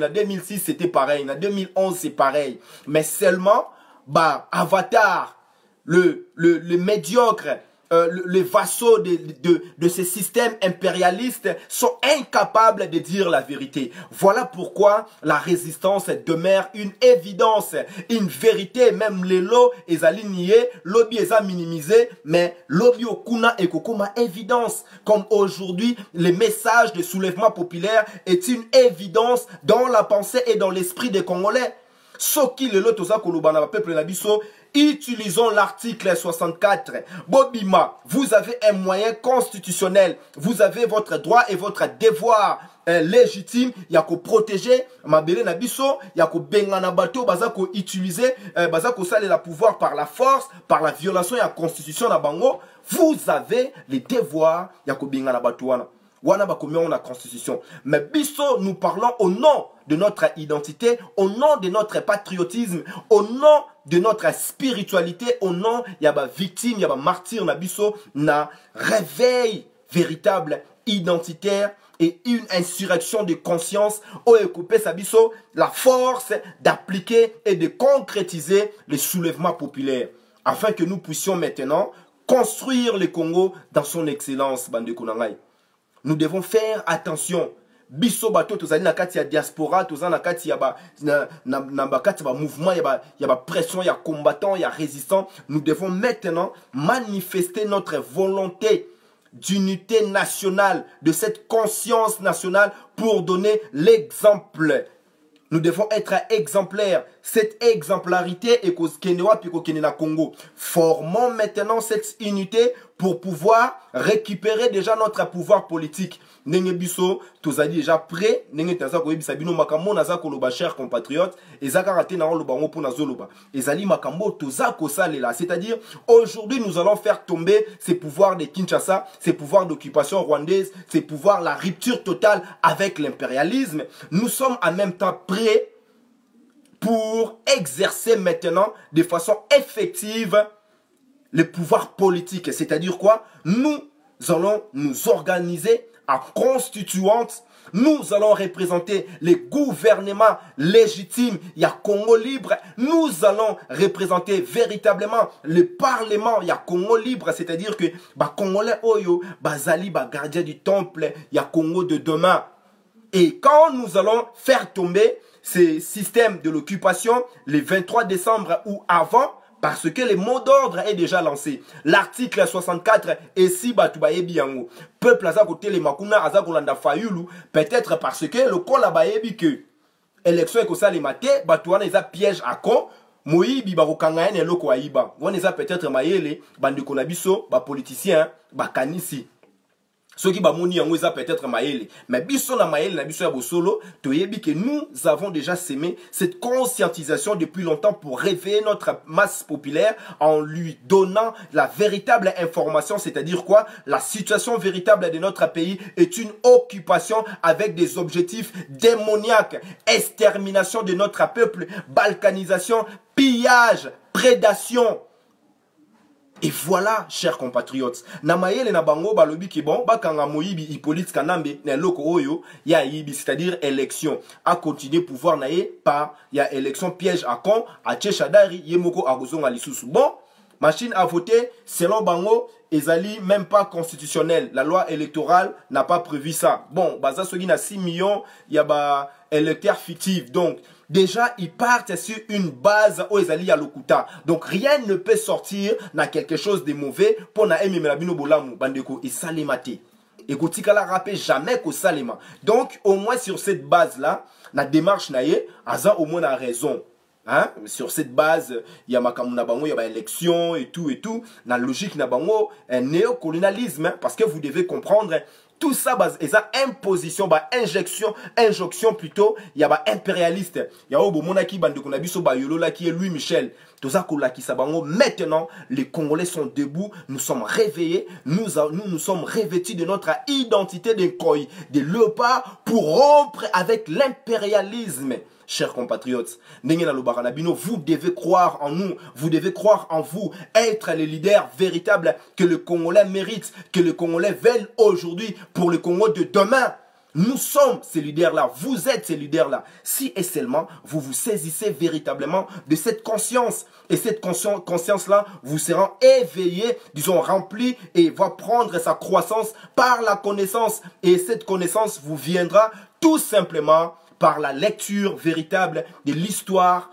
2006 c'était pareil, en 2011 c'est pareil, mais seulement Avatar, le médiocre, les vassaux de ces systèmes impérialistes sont incapables de dire la vérité. Voilà pourquoi la résistance demeure une évidence, une vérité. Même les lots, ils alignés, lobby ils minimisé, mais lobby okuna et kokoma évidence. Comme aujourd'hui, le message de soulèvement populaire est une évidence dans la pensée et dans l'esprit des Congolais. Soki le lot oza kolobana peuple na biso. Utilisons l'article 64. Bobima, vous avez un moyen constitutionnel. Vous avez votre droit et votre devoir légitime. Il y a qu'à protéger Mabele Nabiso. Il y a qu'à bengana bateau. Baza qu'à utiliser. Baza qu'à saler la pouvoir par la force, par la violation de la constitution na bango. Vous avez les devoirs. Il y a qu'à bengana bateau. Wana ba combien on a constitution. Mais biso, nous parlons au nom de notre identité, au nom de notre patriotisme, au nom de notre spiritualité, au nom yaba victime, yaba martyr na biso na réveil véritable identitaire et une insurrection de conscience au écoupé sabiso la force d'appliquer et de concrétiser les soulèvements populaires afin que nous puissions maintenant construire le Congo dans son excellence bande konangai. Nous devons faire attention. Biso bato tozali na kati ya diaspora, tozali na kati ya kati ya mouvement, ya pression, ya combattant, ya résistant. Nous devons maintenant manifester notre volonté d'unité nationale, de cette conscience nationale pour donner l'exemple. Nous devons être exemplaires. Cette exemplarité est Kenewa puis Kenena Congo. Formons maintenant cette unité pour pouvoir récupérer déjà notre pouvoir politique. Nenge biso, tozali déjà prêt. Nenge taza ko yebisa bino makambo naza ko loba chers compatriotes. Ezaka raté na loba ngo pona zoloba. Ezali makambo toza ko salela. C'est-à-dire aujourd'hui nous allons faire tomber ces pouvoirs de Kinshasa, ces pouvoirs d'occupation rwandaise, ces pouvoirs la rupture totale avec l'impérialisme. Nous sommes en même temps prêts pour exercer maintenant de façon effective le pouvoir politique. C'est-à-dire quoi? Nous allons nous organiser en constituante. Nous allons représenter les gouvernements légitimes. Il y a Congo libre. Nous allons représenter véritablement le Parlement. Il y a Congo libre. C'est-à-dire que Congolais Oyo, Bazali, gardien du temple, il y a Congo de demain. Et quand nous allons faire tomber ces systèmes de l'occupation, le 23 décembre ou avant, parce que le mot d'ordre est déjà lancé. L'article 64 et si batubayebi yango. Peuple aza kote le makuna aza kolanda fayulu, peut-être parce que le kola bayebi que élection ekosa le maté, batuana eza piège à con. Moyibi bakokanga ene loko ayiba. Wana eza peut-être mayele bandeko na biso ba politicien bakanisi. Ceux qui bamoni yango eza peut-être maele, mais biso na maele na biso ya bosolo, toyebi que nous avons déjà sémé cette conscientisation depuis longtemps pour réveiller notre masse populaire en lui donnant la véritable information, c'est-à-dire quoi? La situation véritable de notre pays est une occupation avec des objectifs démoniaques, extermination de notre peuple, balkanisation, pillage, prédation. Et voilà, chers compatriotes, na mayele na bango balobi ki bon, bakanga moyibi Hippolyte Kanambe na loko oyo ya yibi, c'est-à-dire élection. A continuer pouvoir naye par ya élection piège à con, à Tchèchadari, yemoko agozonga lisusu. Bon, machine à voter, selon bango, ezali même pas constitutionnel. La loi électorale n'a pas prévu ça. Bon, baza sogi na 6 millions, ya ba électeurs fictifs. Donc, déjà, ils partent sur une base où ils allaient à l'okuta. Donc, rien ne peut sortir dans quelque chose de mauvais pour na emi melabino bolamu bandeko et salemate. Et kotika la rappelle jamais qu'au salema. Donc, au moins sur cette base-là, la démarche naie, aza au moins a raison. Hein? Sur cette base, il y a makamuna bango, il y a élection et tout et tout. La logique na bango, un néocolonialisme, hein, parce que vous devez comprendre. Tout ça, c'est imposition, injonction plutôt, il y a impérialiste. Il y a Obomona qui bande de Nabiso Bayolola qui est Louis Michel. Maintenant, les Congolais sont debout, nous sommes réveillés, nous sommes revêtus de notre identité de Koi, de léopard pour rompre avec l'impérialisme. Chers compatriotes, vous devez croire en nous, vous devez croire en vous, être les leaders véritables que le Congolais mérite, que le Congolais veulent aujourd'hui pour le Congo de demain. Nous sommes ces leaders-là, vous êtes ces leaders-là. Si et seulement vous vous saisissez véritablement de cette conscience, et cette conscience-là vous sera éveillée, disons remplie, et va prendre sa croissance par la connaissance. Et cette connaissance vous viendra tout simplement par la lecture véritable de l'histoire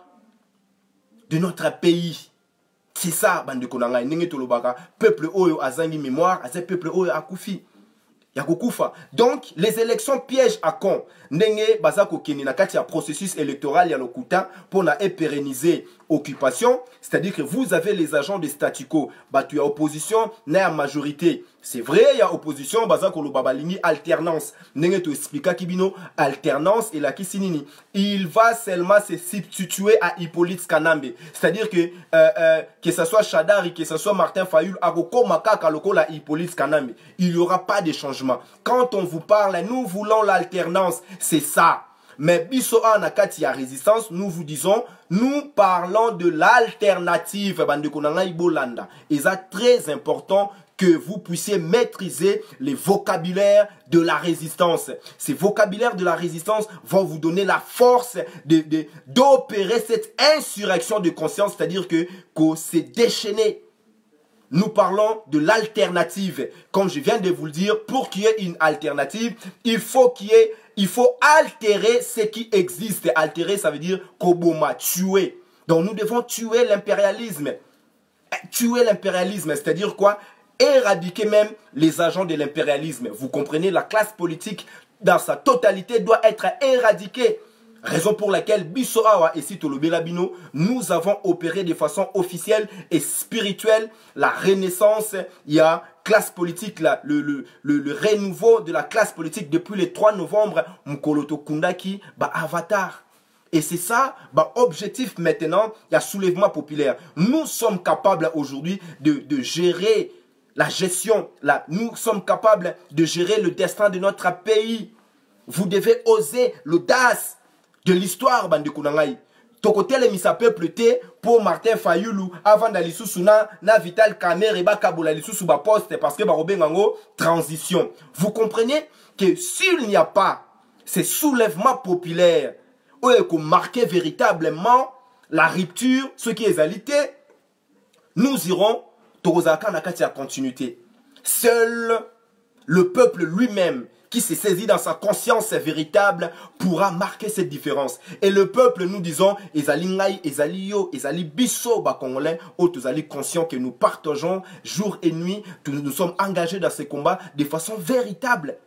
de notre pays. C'est ça, bande konanga, nenge tolobaka, peuple oyo azangi mémoire, à ce peuple oyo akufi. Yakukufa. Donc, les élections piègent à con. Nenge bazako keni na kati ya processus électoral ya lokuta pour na pérenniser occupation, c'est-à-dire que vous avez les agents de statu quo, batu ya opposition na ya majorité. C'est vrai, il y a opposition, bazako lo babalingi alternance. Nenge to explica kibino alternance et la kisinini. Il va seulement se substituer à Hippolyte Kanambe. C'est-à-dire que ce soit Chadari, que ce soit Martin Fayulu, agoko makaka loko la Hippolyte Kanambe. Il n'y aura pas de changement. Quand on vous parle, nous voulons l'alternance. C'est ça. Mais bisoa nakati ya résistance, nous vous disons, nous parlons de l'alternative. Et ça très important que vous puissiez maîtriser les vocabulaires de la résistance. Ces vocabulaires de la résistance vont vous donner la force d'opérer cette insurrection de conscience, c'est-à-dire que c'est déchaîné. Nous parlons de l'alternative. Comme je viens de vous le dire, pour qu'il y ait une alternative, il faut altérer ce qui existe. Altérer, ça veut dire koboma, tuer. Donc nous devons tuer l'impérialisme. Tuer l'impérialisme, c'est-à-dire quoi? Éradiquer même les agents de l'impérialisme. Vous comprenez, la classe politique dans sa totalité doit être éradiquée. Raison pour laquelle Bissoawa et Sitolobelabino, nous avons opéré de façon officielle et spirituelle la renaissance. Il y a classe politique, là, le renouveau de la classe politique depuis le 3 novembre. Mkoloto Kundaki, avatar. Et c'est ça, objectif maintenant, il y a soulèvement populaire. Nous sommes capables aujourd'hui de gérer la gestion. Nous sommes capables de gérer le destin de notre pays. Vous devez oser l'audace de l'histoire, bande kunangai. Tokotele misa peuple te pour Martin Fayulu avant d'aller sous na Vital Kamerhe et Bakabola sous ba poste parce que barobengango transition. Vous comprenez que s'il n'y a pas ces soulèvements populaires où il marquer véritablement la rupture, ce qui est alité, nous irons Torozaka Nakati à continuité. Seul le peuple lui-même qui s'est saisi dans sa conscience véritable pourra marquer cette différence. Et le peuple, nous disons, ezali ngai, ezali yo, ezali biso ba Congolais, ezali conscients que nous partageons jour et nuit, nous sommes engagés dans ces combats de façon véritable.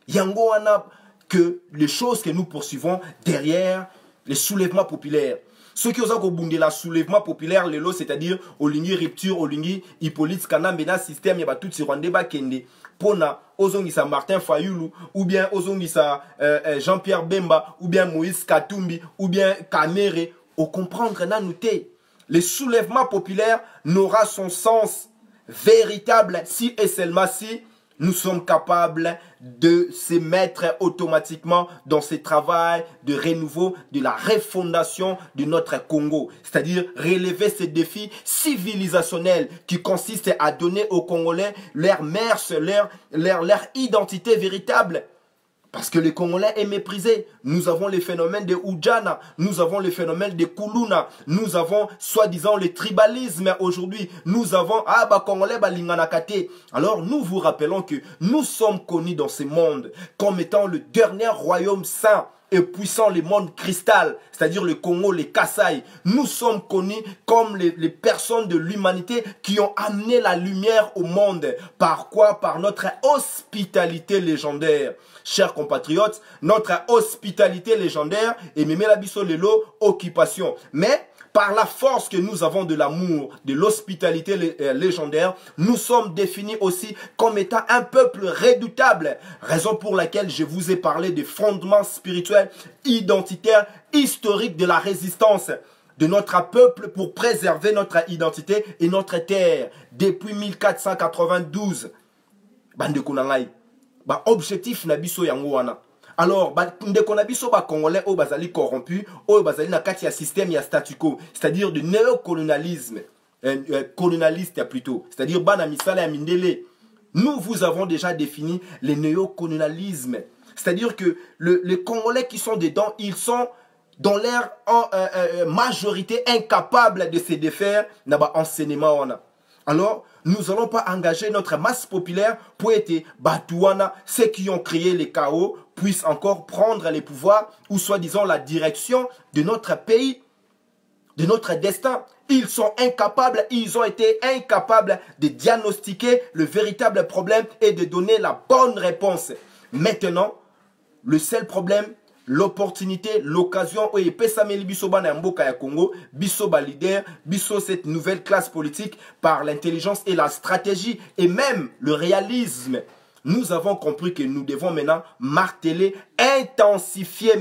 Yango wana que les choses que nous poursuivons derrière les soulèvements populaires. Ceux qui ont bundé la soulèvement populaire, c'est-à-dire Olingi rupture, Olingi Hippolyte Kanambena système, il y a tout ce Rwandais Bakende. Pona, Ozongisa Martin Fayulu, ou bien Ozongisa Jean-Pierre Bemba, ou bien Moïse Katumbi, ou bien Kamere, au comprendre nanouté. Le soulèvement populaire n'aura son sens véritable si et seulement si nous sommes capables de se mettre automatiquement dans ce travail de renouveau, de la refondation de notre Congo. C'est-à-dire relever ces défis civilisationnels qui consistent à donner aux Congolais leur mœurs, leur identité véritable. Parce que le Congolais est méprisé. Nous avons les phénomènes de Oudjana, nous avons les phénomènes de Kuluna, nous avons soi-disant le tribalisme aujourd'hui, nous avons Congolais Balinganakate. Alors nous vous rappelons que nous sommes connus dans ce monde comme étant le dernier royaume saint et puissant, le monde cristal, c'est-à-dire le Congo, les Kasaï. Nous sommes connus comme les personnes de l'humanité qui ont amené la lumière au monde. Par quoi? Par notre hospitalité légendaire. Chers compatriotes, notre hospitalité légendaire et même la bisolelo occupation. Mais par la force que nous avons de l'amour, de l'hospitalité légendaire, nous sommes définis aussi comme étant un peuple redoutable. Raison pour laquelle je vous ai parlé des fondements spirituels, identitaires, historiques de la résistance de notre peuple pour préserver notre identité et notre terre. Depuis 1492, bande kunangai, ba objectif na biso yango wana. Alors, ndeko na biso ba Congolais au bazali corrompu, au bazali na kati ya système ya statu quo, c'est-à-dire de néocolonialisme, colonialiste plutôt, c'est-à-dire bana misala ya mindele. Nous vous avons déjà défini le néocolonialisme, c'est-à-dire que les Congolais qui sont dedans, ils sont dans leur majorité incapables de se défaire na ba enseignement wana. Alors, nous n'allons pas engager notre masse populaire pour être Batouana, ceux qui ont créé les chaos, puissent encore prendre les pouvoirs ou soi-disant la direction de notre pays, de notre destin. Ils sont incapables, ils ont été incapables de diagnostiquer le véritable problème et de donner la bonne réponse. Maintenant, le seul problème, l'opportunité, l'occasion, et pesameli biso bana mboka ya Congo, biso ba leader, biso cette nouvelle classe politique par l'intelligence et la stratégie et même le réalisme. Nous avons compris que nous devons maintenant marteler, intensifier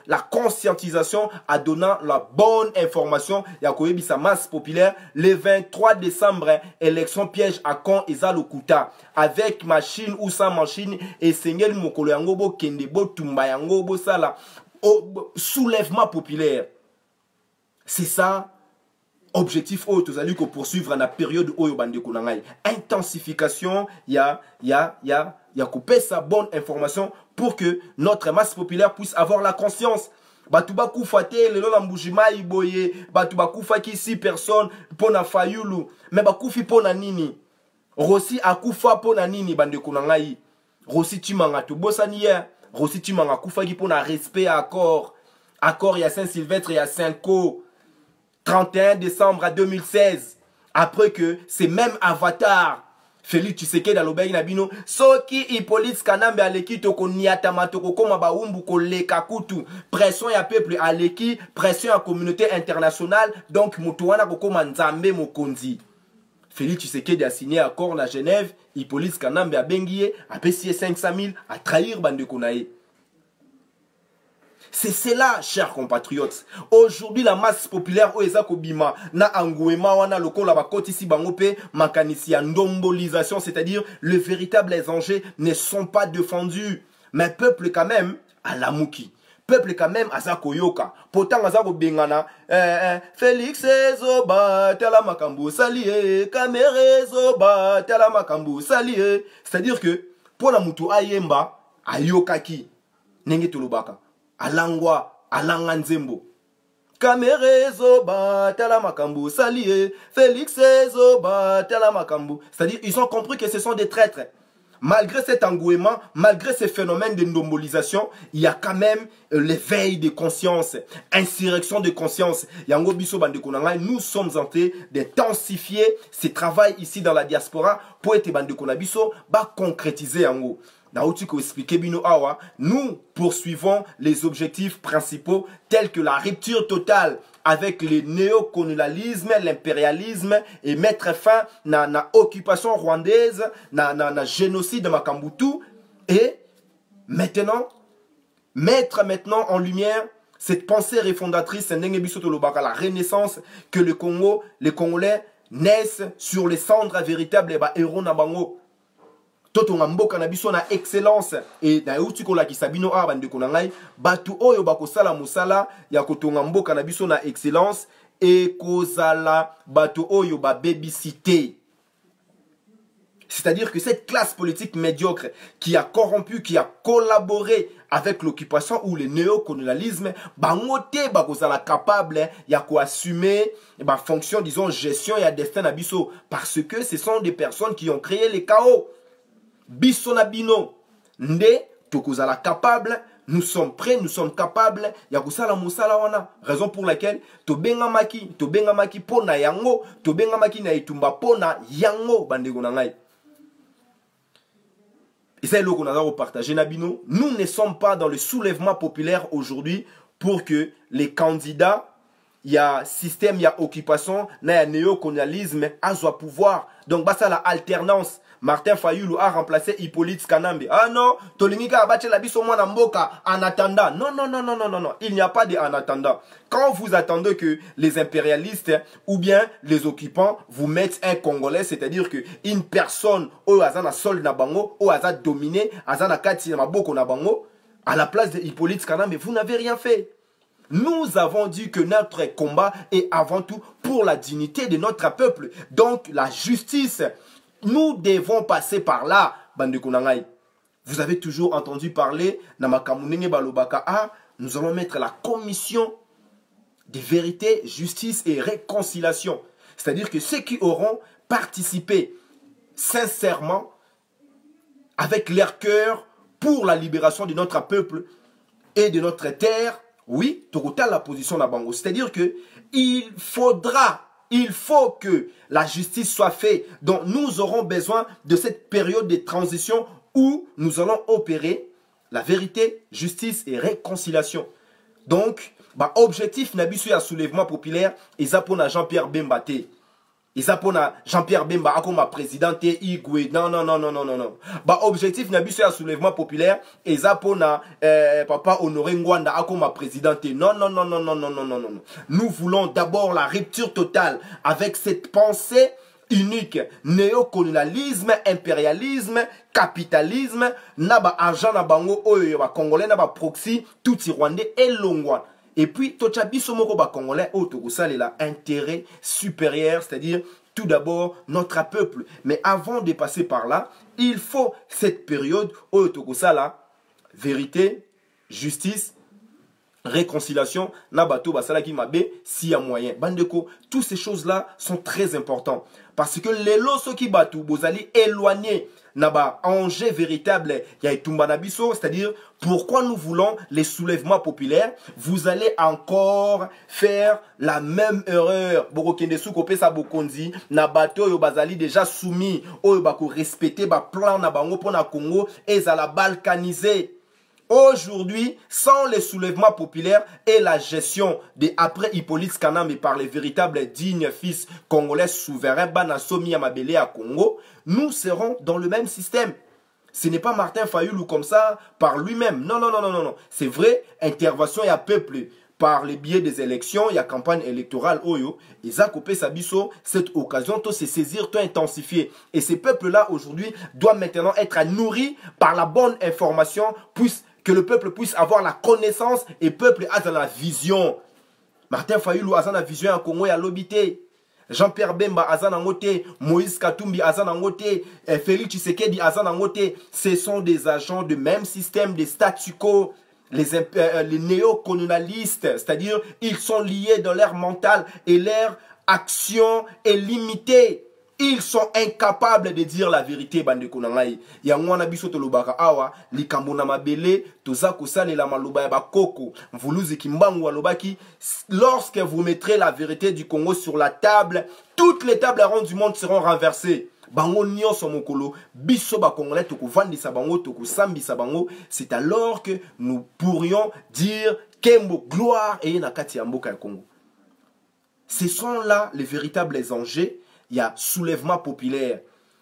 la conscientisation en donnant la bonne information. Yakoyebi sa masse populaire le 23 décembre, élection piège à Kon Ezalokuta. Avec machine ou sans machine, et Sengel Mokolo Yangobo Kendebo Tumba Yangobo Sala. Soulèvement populaire. C'est ça. Objectif haut, tous allez poursuivre la période où bande kunangai. Intensification, ya couper sa bonne information pour que notre masse populaire puisse avoir la conscience. Batuba kufate le lola mbujima iboye, batuba kufa ki 6 personnes pona Fayulu, mais bakufi pona nini? Rossi akufa pona nini bande kunangai? Rossi timanga to bosanier, Rossi timanga kufa ki pona respect accord. Accord ya Saint-Sylvestre ya Saint-Co. 31 décembre 2016, après que ces mêmes avatars, Félix Tshisekedi alobaki na bino, soki Hippolyte Kanambe aleki toko niatama toko koma baumbu ko leka kutu, pression ya peuple aleki, pression ya communauté internationale, donc mutu wana kokoma nzambe mokonzi. Félix Tshisekedi a signé accord na Genève, Hippolyte Kanambe a bengiye, a payé 500 000, à trahir bande konaye. C'est cela, chers compatriotes. Aujourd'hui, la masse populaire Oeza Kobima na Angouema wana lokola bakoti si bangope makanisi ya ndombolisation, c'est-à-dire les véritables enjeux ne sont pas défendus. Mais peuple quand même à la mouki. Peuple quand même à Zakoyoka. Pourtant à Zako Bengana, Félix Ezoba tela makambu salie, Kamere Ezoba tela makambu salie. C'est-à-dire que pour la mutu ayemba ayokaki nenge tulubaka. Alangwa, alanganzembo. Kamere Zoba, tala makambu, salie, Félix Zoba, tala makambu. C'est-à-dire, ils ont compris que ce sont des traîtres. malgré cet engouement, malgré ces phénomènes de ndombolisation, il y a quand même l'éveil de conscience, insurrection de conscience. Yango biso bandeko na ngai, nous sommes en train d'intensifier ce travail ici dans la diaspora pour être bandeko na biso ba concrétiser yango. Nous poursuivons les objectifs principaux tels que la rupture totale avec le néocolonialisme, l'impérialisme et mettre fin à la occupation rwandaise, na génocide de Makambutu et maintenant mettre en lumière cette pensée refondatrice la renaissance que le Congo, les Congolais naissent sur les cendres véritables et héros nabango. Totonga mboka na biso na excellence et na euti ko la kisabino a bande ko na ngai batu oyo bakosala musala ya kotonga mboka na biso na excellence et kozala batu oyo ba babysité. C'est-à-dire que cette classe politique médiocre qui a corrompu, qui a collaboré avec l'occupation ou le néocolonialisme, bangote bakozala capable ya ko assumer ba fonction disons gestion et destin na biso parce que ce sont des personnes qui ont créé le chaos. Bisona bino nde tokozala capable, nous sommes prêts, nous sommes capables ya kusala musala wana, raison pour laquelle tobengamaki pona yango, tobengamaki na itumba pona yango bandeko na ngai. Et c'est là qu'on a partagé nabino. Nous ne sommes pas dans le soulèvement populaire aujourd'hui pour que les candidats, il y a système, il y a occupation, il y a néocolonialisme, à soit pouvoir. Donc, bah, ça la alternance. Martin Fayulu a remplacé Hippolyte Kanambe. Ah non, Tolingika a battu la biso mwana mboka en attendant. Non, non, non, non, non, non, non. Il n'y a pas de en attendant. Quand vous attendez que les impérialistes ou bien les occupants vous mettent un Congolais, c'est-à-dire que une personne au azana sol na bango, au azana dominé, azana kati na maboko na bango, à la place de Hippolyte Kanambe, vous n'avez rien fait. Nous avons dit que notre combat est avant tout pour la dignité de notre peuple. Donc la justice, nous devons passer par là, bande konangai. Vous avez toujours entendu parler, Namakamunenge Balobaka, nous allons mettre la commission de vérité, justice et réconciliation. C'est-à-dire que ceux qui auront participé sincèrement, avec leur cœur, pour la libération de notre peuple et de notre terre, oui, Tokuta la position de Bango. C'est-à-dire que il faut que la justice soit faite. Donc nous aurons besoin de cette période de transition où nous allons opérer la vérité, justice et réconciliation. Donc, bah, objectif Nabisu à soulèvement populaire, et ça pour Jean-Pierre Bemba. Et ça pour Jean-Pierre Bemba comme président Igwe. Non, non, non, non, non, non, non. Bah, objectif Nabisu à soulèvement populaire, et ça pour Papa Honoré Ngwanda comme président. Non, non, non, non, non, non, non, non, non. Nous voulons d'abord la rupture totale avec cette pensée unique, néocolonialisme, impérialisme, capitalisme, naba argent na bango oyo ba congolais naba proxy tout rwandais et longwa. Et puis tochabiso moko ba congolais oyo tokosalela intérêt supérieur, c'est-à-dire tout d'abord notre peuple. Mais avant de passer par là, il faut cette période oyo tokosala vérité, justice, réconciliation, nabato basala ki mabe si y a moyen. Bandeko, toutes ces choses-là sont très importantes. Parce que les loso qui batu, vous allez éloigner naba enjeu véritable, ya itumba nabiso, c'est-à-dire pourquoi nous voulons les soulèvements populaires, vous allez encore faire la même erreur. Borokende soukope sa bokonzi, nabato yo bazali déjà soumis, oyo bako respecter ba plan na bango pona Congo, et za la balkaniser. Aujourd'hui, sans les soulèvements populaires et la gestion de après Hippolyte Kanambe par les véritables dignes fils congolais souverains, Banasomi Amabele à Congo, nous serons dans le même système. Ce n'est pas Martin Fayulu comme ça par lui-même. Non, non, non, non, non, non. C'est vrai, intervention et à peuple par les biais des élections, il y a campagne électorale, oyo, et Zakopé Sabiso, cette occasion, tout se saisir, tout intensifier. Et ces peuples-là, aujourd'hui, doivent maintenant être nourris par la bonne information, que le peuple puisse avoir la connaissance et le peuple a dans la vision. Martin Fayulu a dans la vision en Congo et à l'obité. Jean-Pierre Bemba a dans la moté. Moïse Katumbi a dans la moté. Félix Tshisekedi a dans la moté. Ce sont des agents du même système, des statu quo. Les néocolonialistes, c'est-à-dire ils sont liés dans leur mental et leur action est limitée. Ils sont incapables de dire la vérité, bandeko nangai. Yangwana biso tolobaka awa, likambo na mabele, toza kosalela maloba ya bakoko. Mvuluzi kimbangu alobaki, lorsque vous mettrez la vérité du Congo sur la table, toutes les tables rondes du monde seront renversées. Bango nyonso mokolo, biso ba congolais toko vandisa bango, toko sambisa bango, c'est alors que nous pourrions dire Kembo gloire et nakati ya mboka ya Congo. Ce sont là les véritables enjeux. Il y a soulèvement populaire.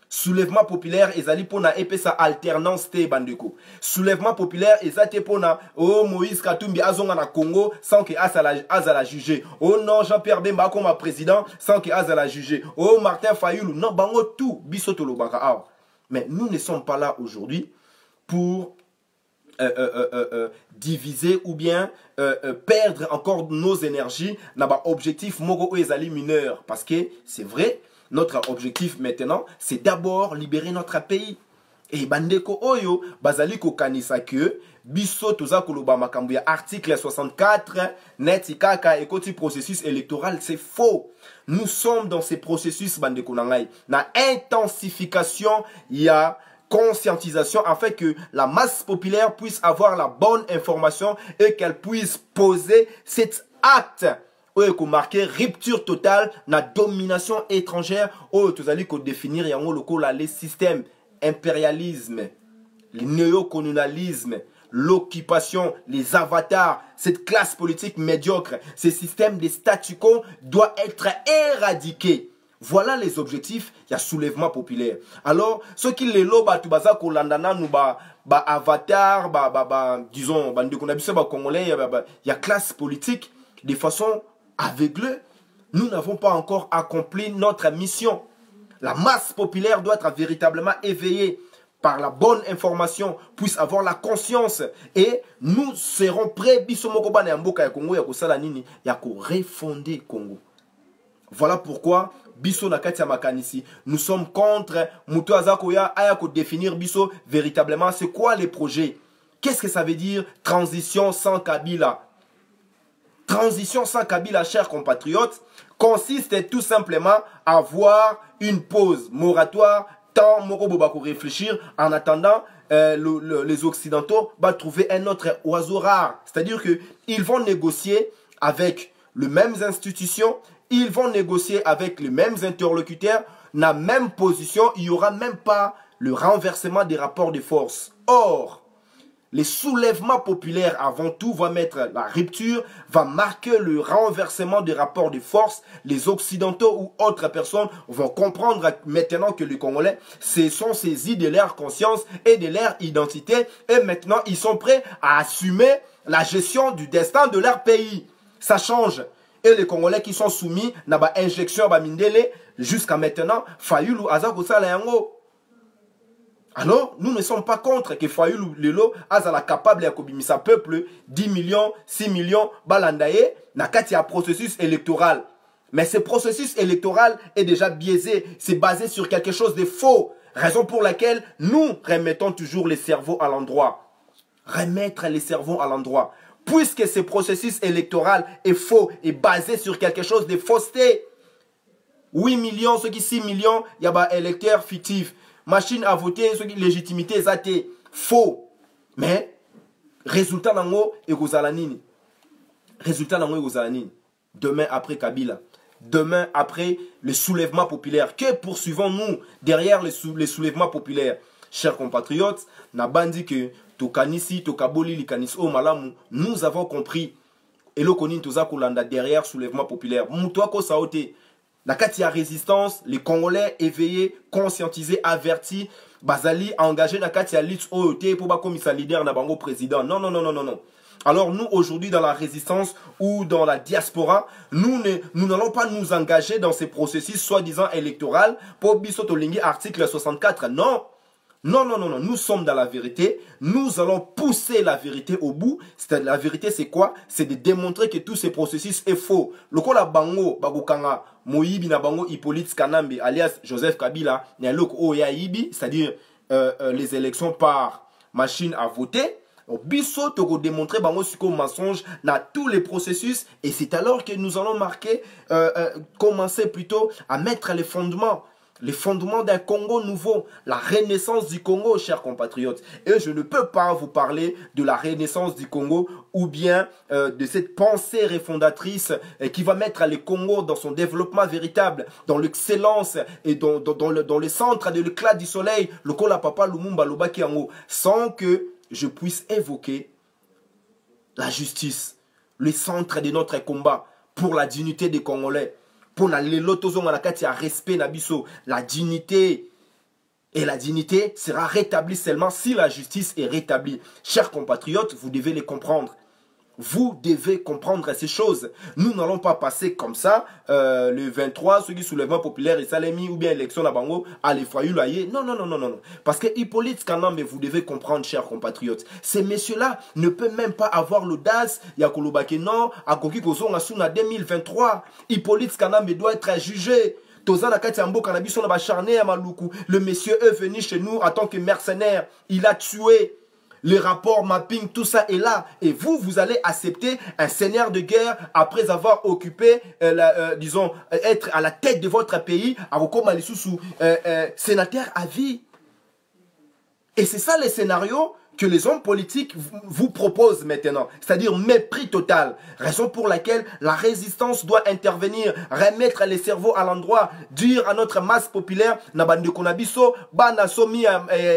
Soulèvement populaire, ezali pona epesa alternance te bandeko. Soulèvement populaire, ezate pona oh Moïse Katumbi azonga na Congo sans que azala juger. Oh non, Jean-Pierre Bemba comme président sans que azala juger. Oh Martin Fayulu, non bango tout biso tolobaka awa. Mais nous ne sommes pas là aujourd'hui pour diviser ou bien perdre encore nos énergies dans un objectif moko ezali mineur, parce que c'est vrai. Notre objectif maintenant, c'est d'abord libérer notre pays. Et bandeko oyo, bazali ko kanisa que biso toza koloba makambo ya article 64 neti kaka ekoti processus électoral, c'est faux. Nous sommes dans ces processus bandeko nangai na intensification ya conscientisation afin que la masse populaire puisse avoir la bonne information et qu'elle puisse poser cet acte qui marqué rupture totale na domination étrangère ou tous allez définir yango lokola les systèmes impérialisme, le néocolonialisme, l'occupation, les avatars, cette classe politique médiocre, ce système de statu quo doit être éradiqué. Voilà les objectifs, il y a soulèvement populaire. Alors, ceux qui les loba tu baza kolandana nous ba avatar disons on a vu ça congolais, il y a classe politique de façon aveugle. Nous n'avons pas encore accompli notre mission. La masse populaire doit être véritablement éveillée par la bonne information, puisse avoir la conscience, et nous serons prêts bisomoko bana mboka ya Congo ya kosala nini ya ko refonder Congo. Voilà pourquoi biso na kati ya makanisi nous sommes contre muto azakoya aya ko définir biso véritablement c'est quoi les projets. Qu'est-ce que ça veut dire transition sans Kabila? Transition sans Kabila, chers compatriotes, consiste tout simplement à avoir une pause moratoire, tant Moko Bobako réfléchir, en attendant les Occidentaux va trouver un autre oiseau rare. C'est-à-dire qu'ils vont négocier avec les mêmes institutions, ils vont négocier avec les mêmes interlocuteurs, la même position, il n'y aura même pas le renversement des rapports de force. Or, les soulèvements populaires avant tout vont mettre la rupture, va marquer le renversement des rapports de force. Les Occidentaux ou autres personnes vont comprendre maintenant que les Congolais se sont saisis de leur conscience et de leur identité. Et maintenant, ils sont prêts à assumer la gestion du destin de leur pays. Ça change. Et les Congolais qui sont soumis à une injection Mindele, jusqu'à maintenant, Fayulu Azako Salayango. Alors, nous ne sommes pas contre que Fayulu Lelo azala capable de kobimisa peuple 10 millions, 6 millions balandaye na kati ya processus électoral. Mais ce processus électoral est déjà biaisé, c'est basé sur quelque chose de faux. Raison pour laquelle nous remettons toujours les cerveaux à l'endroit. Remettre les cerveaux à l'endroit. Puisque ce processus électoral est faux et basé sur quelque chose de fausseté. 8 millions, ceux qui 6 millions, il y a des électeurs fictifs. Machine à voter, légitimité, ça été faux. Mais, résultat nango, egozalanini. Résultat nango, egozalanini. Demain après Kabila. Demain après le soulèvement populaire. Que poursuivons-nous derrière les soulèvements populaires? Chers compatriotes, na bandi que tokanisi, tokaboli, likanis o malamu, nous avons compris. Et le konin toza kolanda derrière soulèvement populaire. Moutouako saote. La katia résistance, les Congolais éveillés, conscientisés, avertis, Bazali engagé na katia lutte OET pour ba comme leader na bango président. Non, non, non, non, non, non. Alors nous, aujourd'hui, dans la résistance ou dans la diaspora, nous n'allons pas nous engager dans ces processus soi-disant électoraux pour bisotolingi article 64. Non. Non, non, non, non, nous sommes dans la vérité. Nous allons pousser la vérité au bout. La vérité, c'est quoi? C'est de démontrer que tout ce processus est faux. Lokola bango, bagokanga, moyibi na bango, Hippolyte Kanambe, alias Joseph Kabila, n'a loko oya ibi, c'est-à-dire les élections par machine à voter. Biso toko démontrer bango suko mensonge dans tous les processus. Et c'est alors que nous allons commencer plutôt à mettre les fondements. les fondements d'un Congo nouveau, la renaissance du Congo, chers compatriotes. Et je ne peux pas vous parler de la renaissance du Congo ou bien de cette pensée refondatrice qui va mettre le Congo dans son développement véritable, dans l'excellence et dans le centre de l'éclat du soleil, le Kola Papa Lumumba Lobaki Yango, sans que je puisse évoquer la justice, le centre de notre combat pour la dignité des Congolais. Pour la respect nabiso, la dignité. Et la dignité sera rétablie seulement si la justice est rétablie. Chers compatriotes, vous devez les comprendre. Vous devez comprendre ces choses. Nous n'allons pas passer comme ça le 23, ceux qui soulèvement populaire et Salemi ou bien élection à Bango, à l'effroyé. Non, non, non, non, non. Parce que Hippolyte Kanambe, vous devez comprendre, chers compatriotes, ces messieurs-là ne peuvent même pas avoir l'audace. Yakolobake non, à Koki Kozon Asuna 2023. Hippolyte Kanambe doit être jugé. Le monsieur est venu chez nous en tant que mercenaire. Il a tué. Les rapports, mapping, tout ça est là. Et vous, vous allez accepter un seigneur de guerre après avoir occupé, disons, être à la tête de votre pays, sénateur à vie. Et c'est ça les scénarios que les hommes politiques vous proposent maintenant. C'est-à-dire mépris total. Raison pour laquelle la résistance doit intervenir, remettre les cerveaux à l'endroit, dire à notre masse populaire, Nabande Konabiso, Bana Somi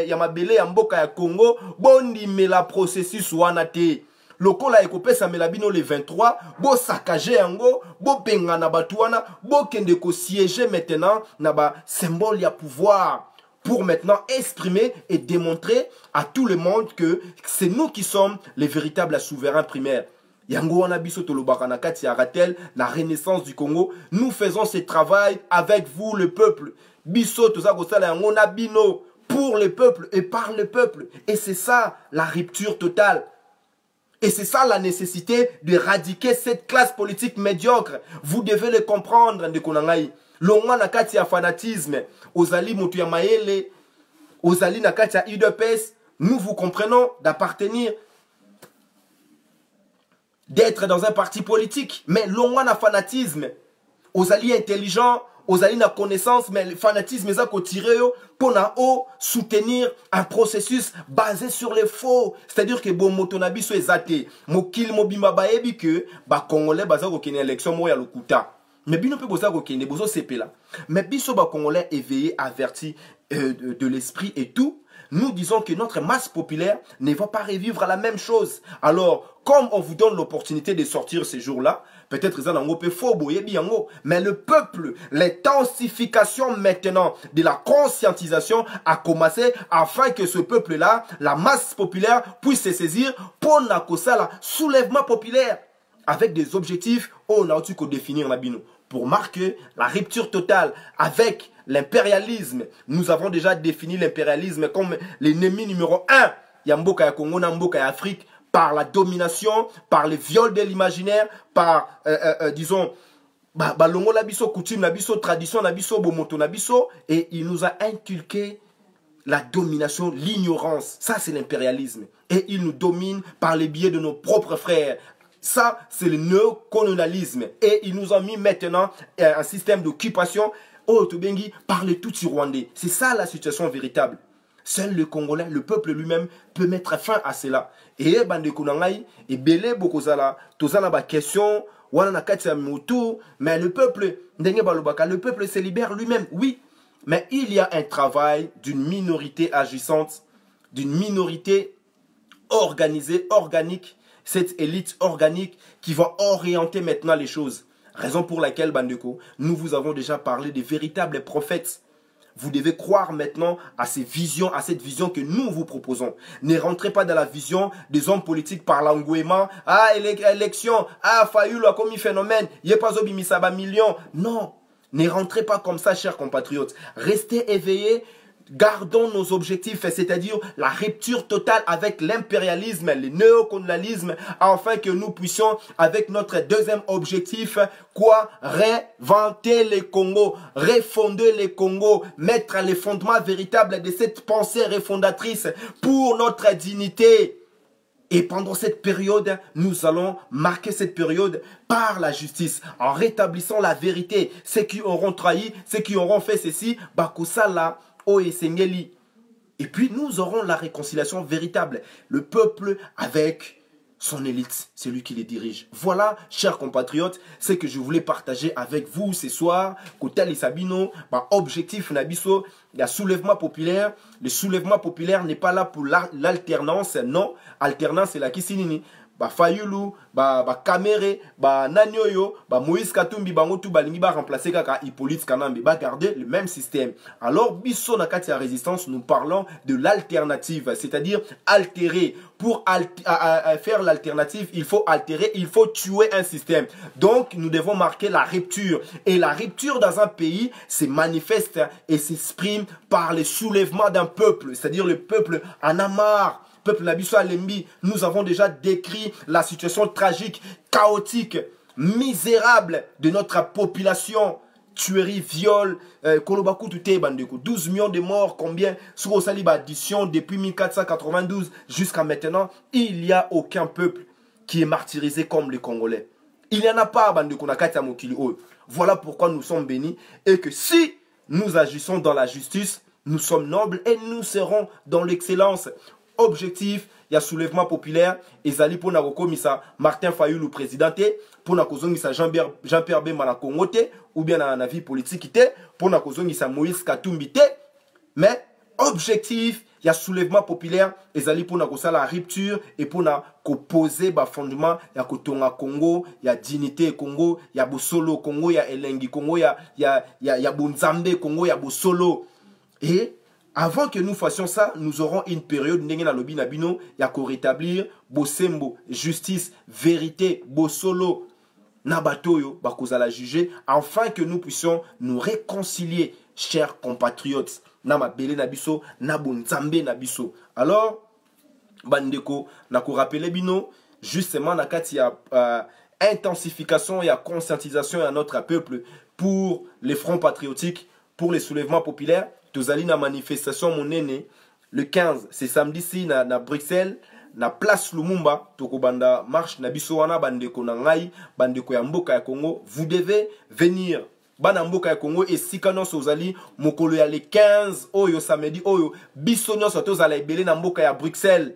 Yamabele Yamboka ya Congo, Bondi me la processus wanate. Lokola ekopé sa melabino le 23, bo saccager yango, bo penga na batuana, bo kende ko siéger maintenant na ba symbole ya pouvoir. Pour maintenant exprimer et démontrer à tout le monde que c'est nous qui sommes les véritables souverains primaires. Yango wana biso tolobaka na kati ya Ratel, la renaissance du Congo. Nous faisons ce travail avec vous, le peuple. Biso toza kosala yango na bino, pour le peuple et par le peuple. Et c'est ça la rupture totale. Et c'est ça la nécessité d'éradiquer cette classe politique médiocre. Vous devez le comprendre, Ndekonangai. Longwa na kati ya fanatisme, ozali mutu ya maele, ozali na kati ya UDPS, nous vous comprenons d'appartenir, d'être dans un parti politique, mais longwa na fanatisme, ozali intelligent, ozali na connaissance, mais le fanatisme est à tirer pour soutenir un processus basé sur les faux. C'est-à-dire que bon motonabi so ezate, mokil mobimba baebi que ba congolais baza ko kene élection mo ya lokuta. Mais bino pe boza ko kene bozo sepe là. Mais biso ba congolais éveillé, averti de l'esprit et tout. Nous disons que notre masse populaire ne va pas revivre la même chose. Alors, comme on vous donne l'opportunité de sortir ces jours-là, peut-être ça n'en peut faux, mais le peuple, l'intensification maintenant de la conscientisation a commencé afin que ce peuple-là, la masse populaire, puisse se saisir pour le soulèvement populaire avec des objectifs on a aussi qu'à définir la bino pour marquer la rupture totale avec l'impérialisme. Nous avons déjà défini l'impérialisme comme l'ennemi numéro 1. Yamboka ya Congo, Namboka ya Afrique, par la domination, par le viol de l'imaginaire, par, disons, balongo labiso, coutume labiso, tradition labiso, bomoto labiso, et il nous a inculqué la domination, l'ignorance. Ça, c'est l'impérialisme. Et il nous domine par les biais de nos propres frères. Ça, c'est le néocolonialisme. Et ils nous ont mis maintenant un système d'occupation par les Tutsis rwandais. C'est ça la situation véritable. Seul le Congolais, le peuple lui-même, peut mettre fin à cela. Et bande kunangai, et belé bokozala, tozana ba question, wana na kati ya mutu, mais le peuple, ndenge balobaka, le peuple se libère lui-même, oui. Mais il y a un travail d'une minorité agissante, d'une minorité organisée, organique, cette élite organique qui va orienter maintenant les choses. Raison pour laquelle, Bandeko, nous vous avons déjà parlé des véritables prophètes. Vous devez croire maintenant à ces visions, à cette vision que nous vous proposons. Ne rentrez pas dans la vision des hommes politiques par l'engouement. Ah, élection, ah, Fayoulou a commis phénomène, il a pas obimisaba million. Non, ne rentrez pas comme ça, chers compatriotes. Restez éveillés. Gardons nos objectifs, c'est-à-dire la rupture totale avec l'impérialisme, le néocolonialisme, afin que nous puissions, avec notre deuxième objectif, quoi? Réinventer les Congos, refonder les Congos, mettre les fondements véritables de cette pensée refondatrice pour notre dignité. Et pendant cette période, nous allons marquer cette période par la justice, en rétablissant la vérité. Ceux qui auront trahi, ceux qui auront fait ceci, bakosala, oesengeli. Et puis nous aurons la réconciliation véritable. Le peuple avec son élite, c'est lui qui les dirige. Voilà, chers compatriotes, ce que je voulais partager avec vous ce soir. Côté Sabino, objectif Nabiso, il y a soulèvement populaire. Le soulèvement populaire n'est pas là pour l'alternance, non. Alternance, c'est la Kisinini. Fayulu, Kamere, Nanyoyo, Moïse Katumbi, Bangotu, Balingi, remplacer Kaka Hippolyte Kanambe, garder le même système. Alors, Bisso Nakati à résistance, nous parlons de l'alternative, c'est-à-dire altérer. Pour faire l'alternative, il faut altérer, il faut tuer un système. Donc, nous devons marquer la rupture. Et la rupture dans un pays se manifeste et s'exprime par le soulèvement d'un peuple, c'est-à-dire le peuple en a marre. Peuple Nabiso Alembi, nous avons déjà décrit la situation tragique, chaotique, misérable de notre population. Tuerie, viol, Kolobaku Touté, Bandeko, 12 millions de morts, combien sur Osaliba addition depuis 1492 jusqu'à maintenant, il n'y a aucun peuple qui est martyrisé comme les Congolais. Il n'y en a pas, Bandeko Nakata Mokili. Voilà pourquoi nous sommes bénis et que si nous agissons dans la justice, nous sommes nobles et nous serons dans l'excellence. Objectif, il y a soulèvement populaire, et Zali pour Narokomisa Martin Fayulu présidenté, pour Nakozongisa Jean-Pierre Bemba na Congote, ou bien dans la vie politique, pour Nakozongisa Moïse Katumbi. Mais objectif, il y a soulèvement populaire, et Zali pour Nakosa la rupture, et pour poser fondement, il y a Kotonga Congo, il y a Dignité Congo, il y a Bosolo Congo, il y a Elengi Congo, il y a Bonzambe Congo, il y a Bosolo. Et avant que nous fassions ça, nous aurons une période n'engena lobi nabino ya ko rétablir bosembo, justice, vérité, bosolo nabatoyo bakozala juger afin que nous puissions nous réconcilier, chers compatriotes. Na mabele nabiso, na bonzambe nabiso. Alors bandeko na ko rappeler bino justement na kati ya intensification et conscientisation à notre peuple pour les fronts patriotiques, pour les soulèvements populaires. Tozali na manifestation monene le 15, c'est samedi ici na Bruxelles, na place Lumumba, tokobanda marche na biso wana bandeko na ngai, bandeko ya mboka ya Congo, vous devez venir. Bana mboka ya Congo et sikano sozali mokolo ya le 15 oyo samedi oyo biso nyonso tozala ebele na mboka ya Bruxelles.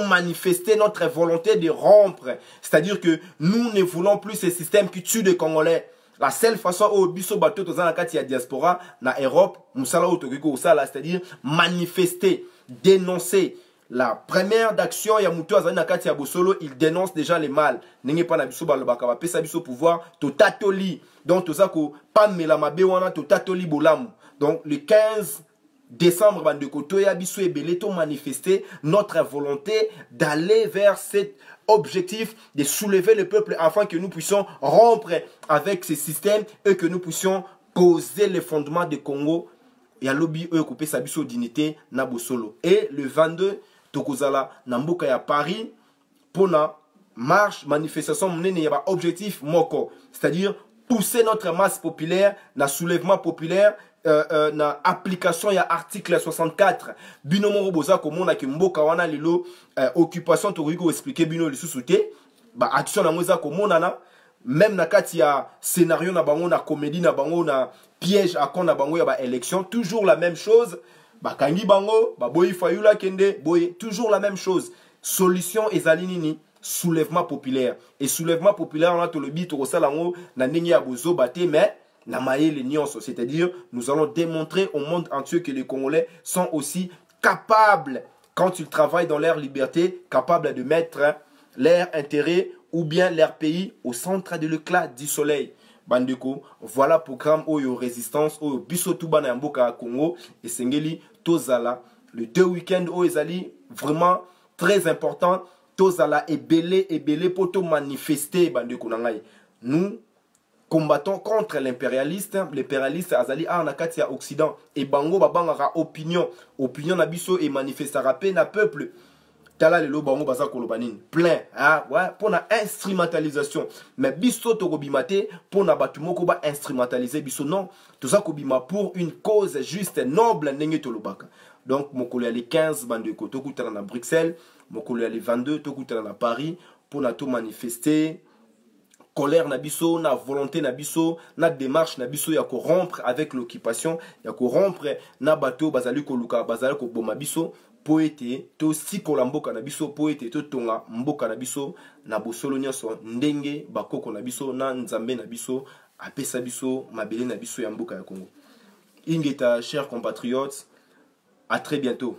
Manifester notre volonté de rompre, c'est-à-dire que nous ne voulons plus ce système qui tue les Congolais. La seule façon où biso bateau dans la carte diaspora na Europe, c'est-à-dire manifester, dénoncer. La première d'action, il y a Moutou Azani na carte Bosolo, il dénonce déjà les mal. N'engé pas na biso balobaka ba pesa biso pouvoir to tatoli. Donc tout ça ko pas melamabe wana to tatoli bolam. Donc le 15 décembre bandeko to ya biso ebele to manifester notre volonté d'aller vers cet objectif de soulever le peuple afin que nous puissions rompre avec ce système et que nous puissions poser les fondements du Congo. Et à l'objet couper sa biso dignité na bosolo. Et le 22 tokozala na mboka ya Paris pour na marche manifestation menene ya objectif moko, c'est-à-dire pousser notre masse populaire na soulèvement populaire. Na application ya article 64 bino moko boza komona ke mboka wana lelo occupation to ko expliquer bino lisusu te ba action na ngoza komona na même na kati ya scénario na bango na comédie na bango na piège à kon na bango ya ba élection toujours la même chose ba kangi bango ba boyi fayula kende boye toujours la même chose. Solution ezali nini? Soulèvement populaire. Et soulèvement populaire on a to le bit to sala ngo na ndenge ya bozo baté mais c'est-à-dire nous allons démontrer au monde entier que les Congolais sont aussi capables, quand ils travaillent dans leur liberté, capables de mettre leur intérêt ou bien leur pays au centre de l'éclat du soleil. Bandeko, voilà programme Oyo Résistance, Oyo Bisotuba na Mboka Congo et Sengeli Tozala. Le 2 week-ends Oyo Ezali, vraiment très important. Tozala et belé pour tout manifester, Bandeko Nangai. Nous combattons contre l'impérialiste. L'impérialiste azali a nakati ya Occident et bango babangara opinion nabiso et manifestera pe na peuple tala lelo bango baza koloba nini plein ah ouais pour na instrumentalisation mais biso to kobima te pour na batu moko ba instrumentaliser biso non toza kobima pour une cause juste noble ndenge tolobaka donc mokolo ya les 15 bandeko tokutana na Bruxelles mokolo ya les 22 tokutana na Paris pour na to manifester colère na biso na volonté na biso na démarche na biso ya ko rompre avec l'occupation ya ko rompre na bato bazali ko luka bazali ko boma biso po ete to sikola mboka na biso po ete to tonga mboka na biso na bosolo nyonso ndenge bakoko na biso na nzambe na biso apesa biso mabele na biso ya mboka ya Congo. Ingeta chers compatriotes, à très bientôt.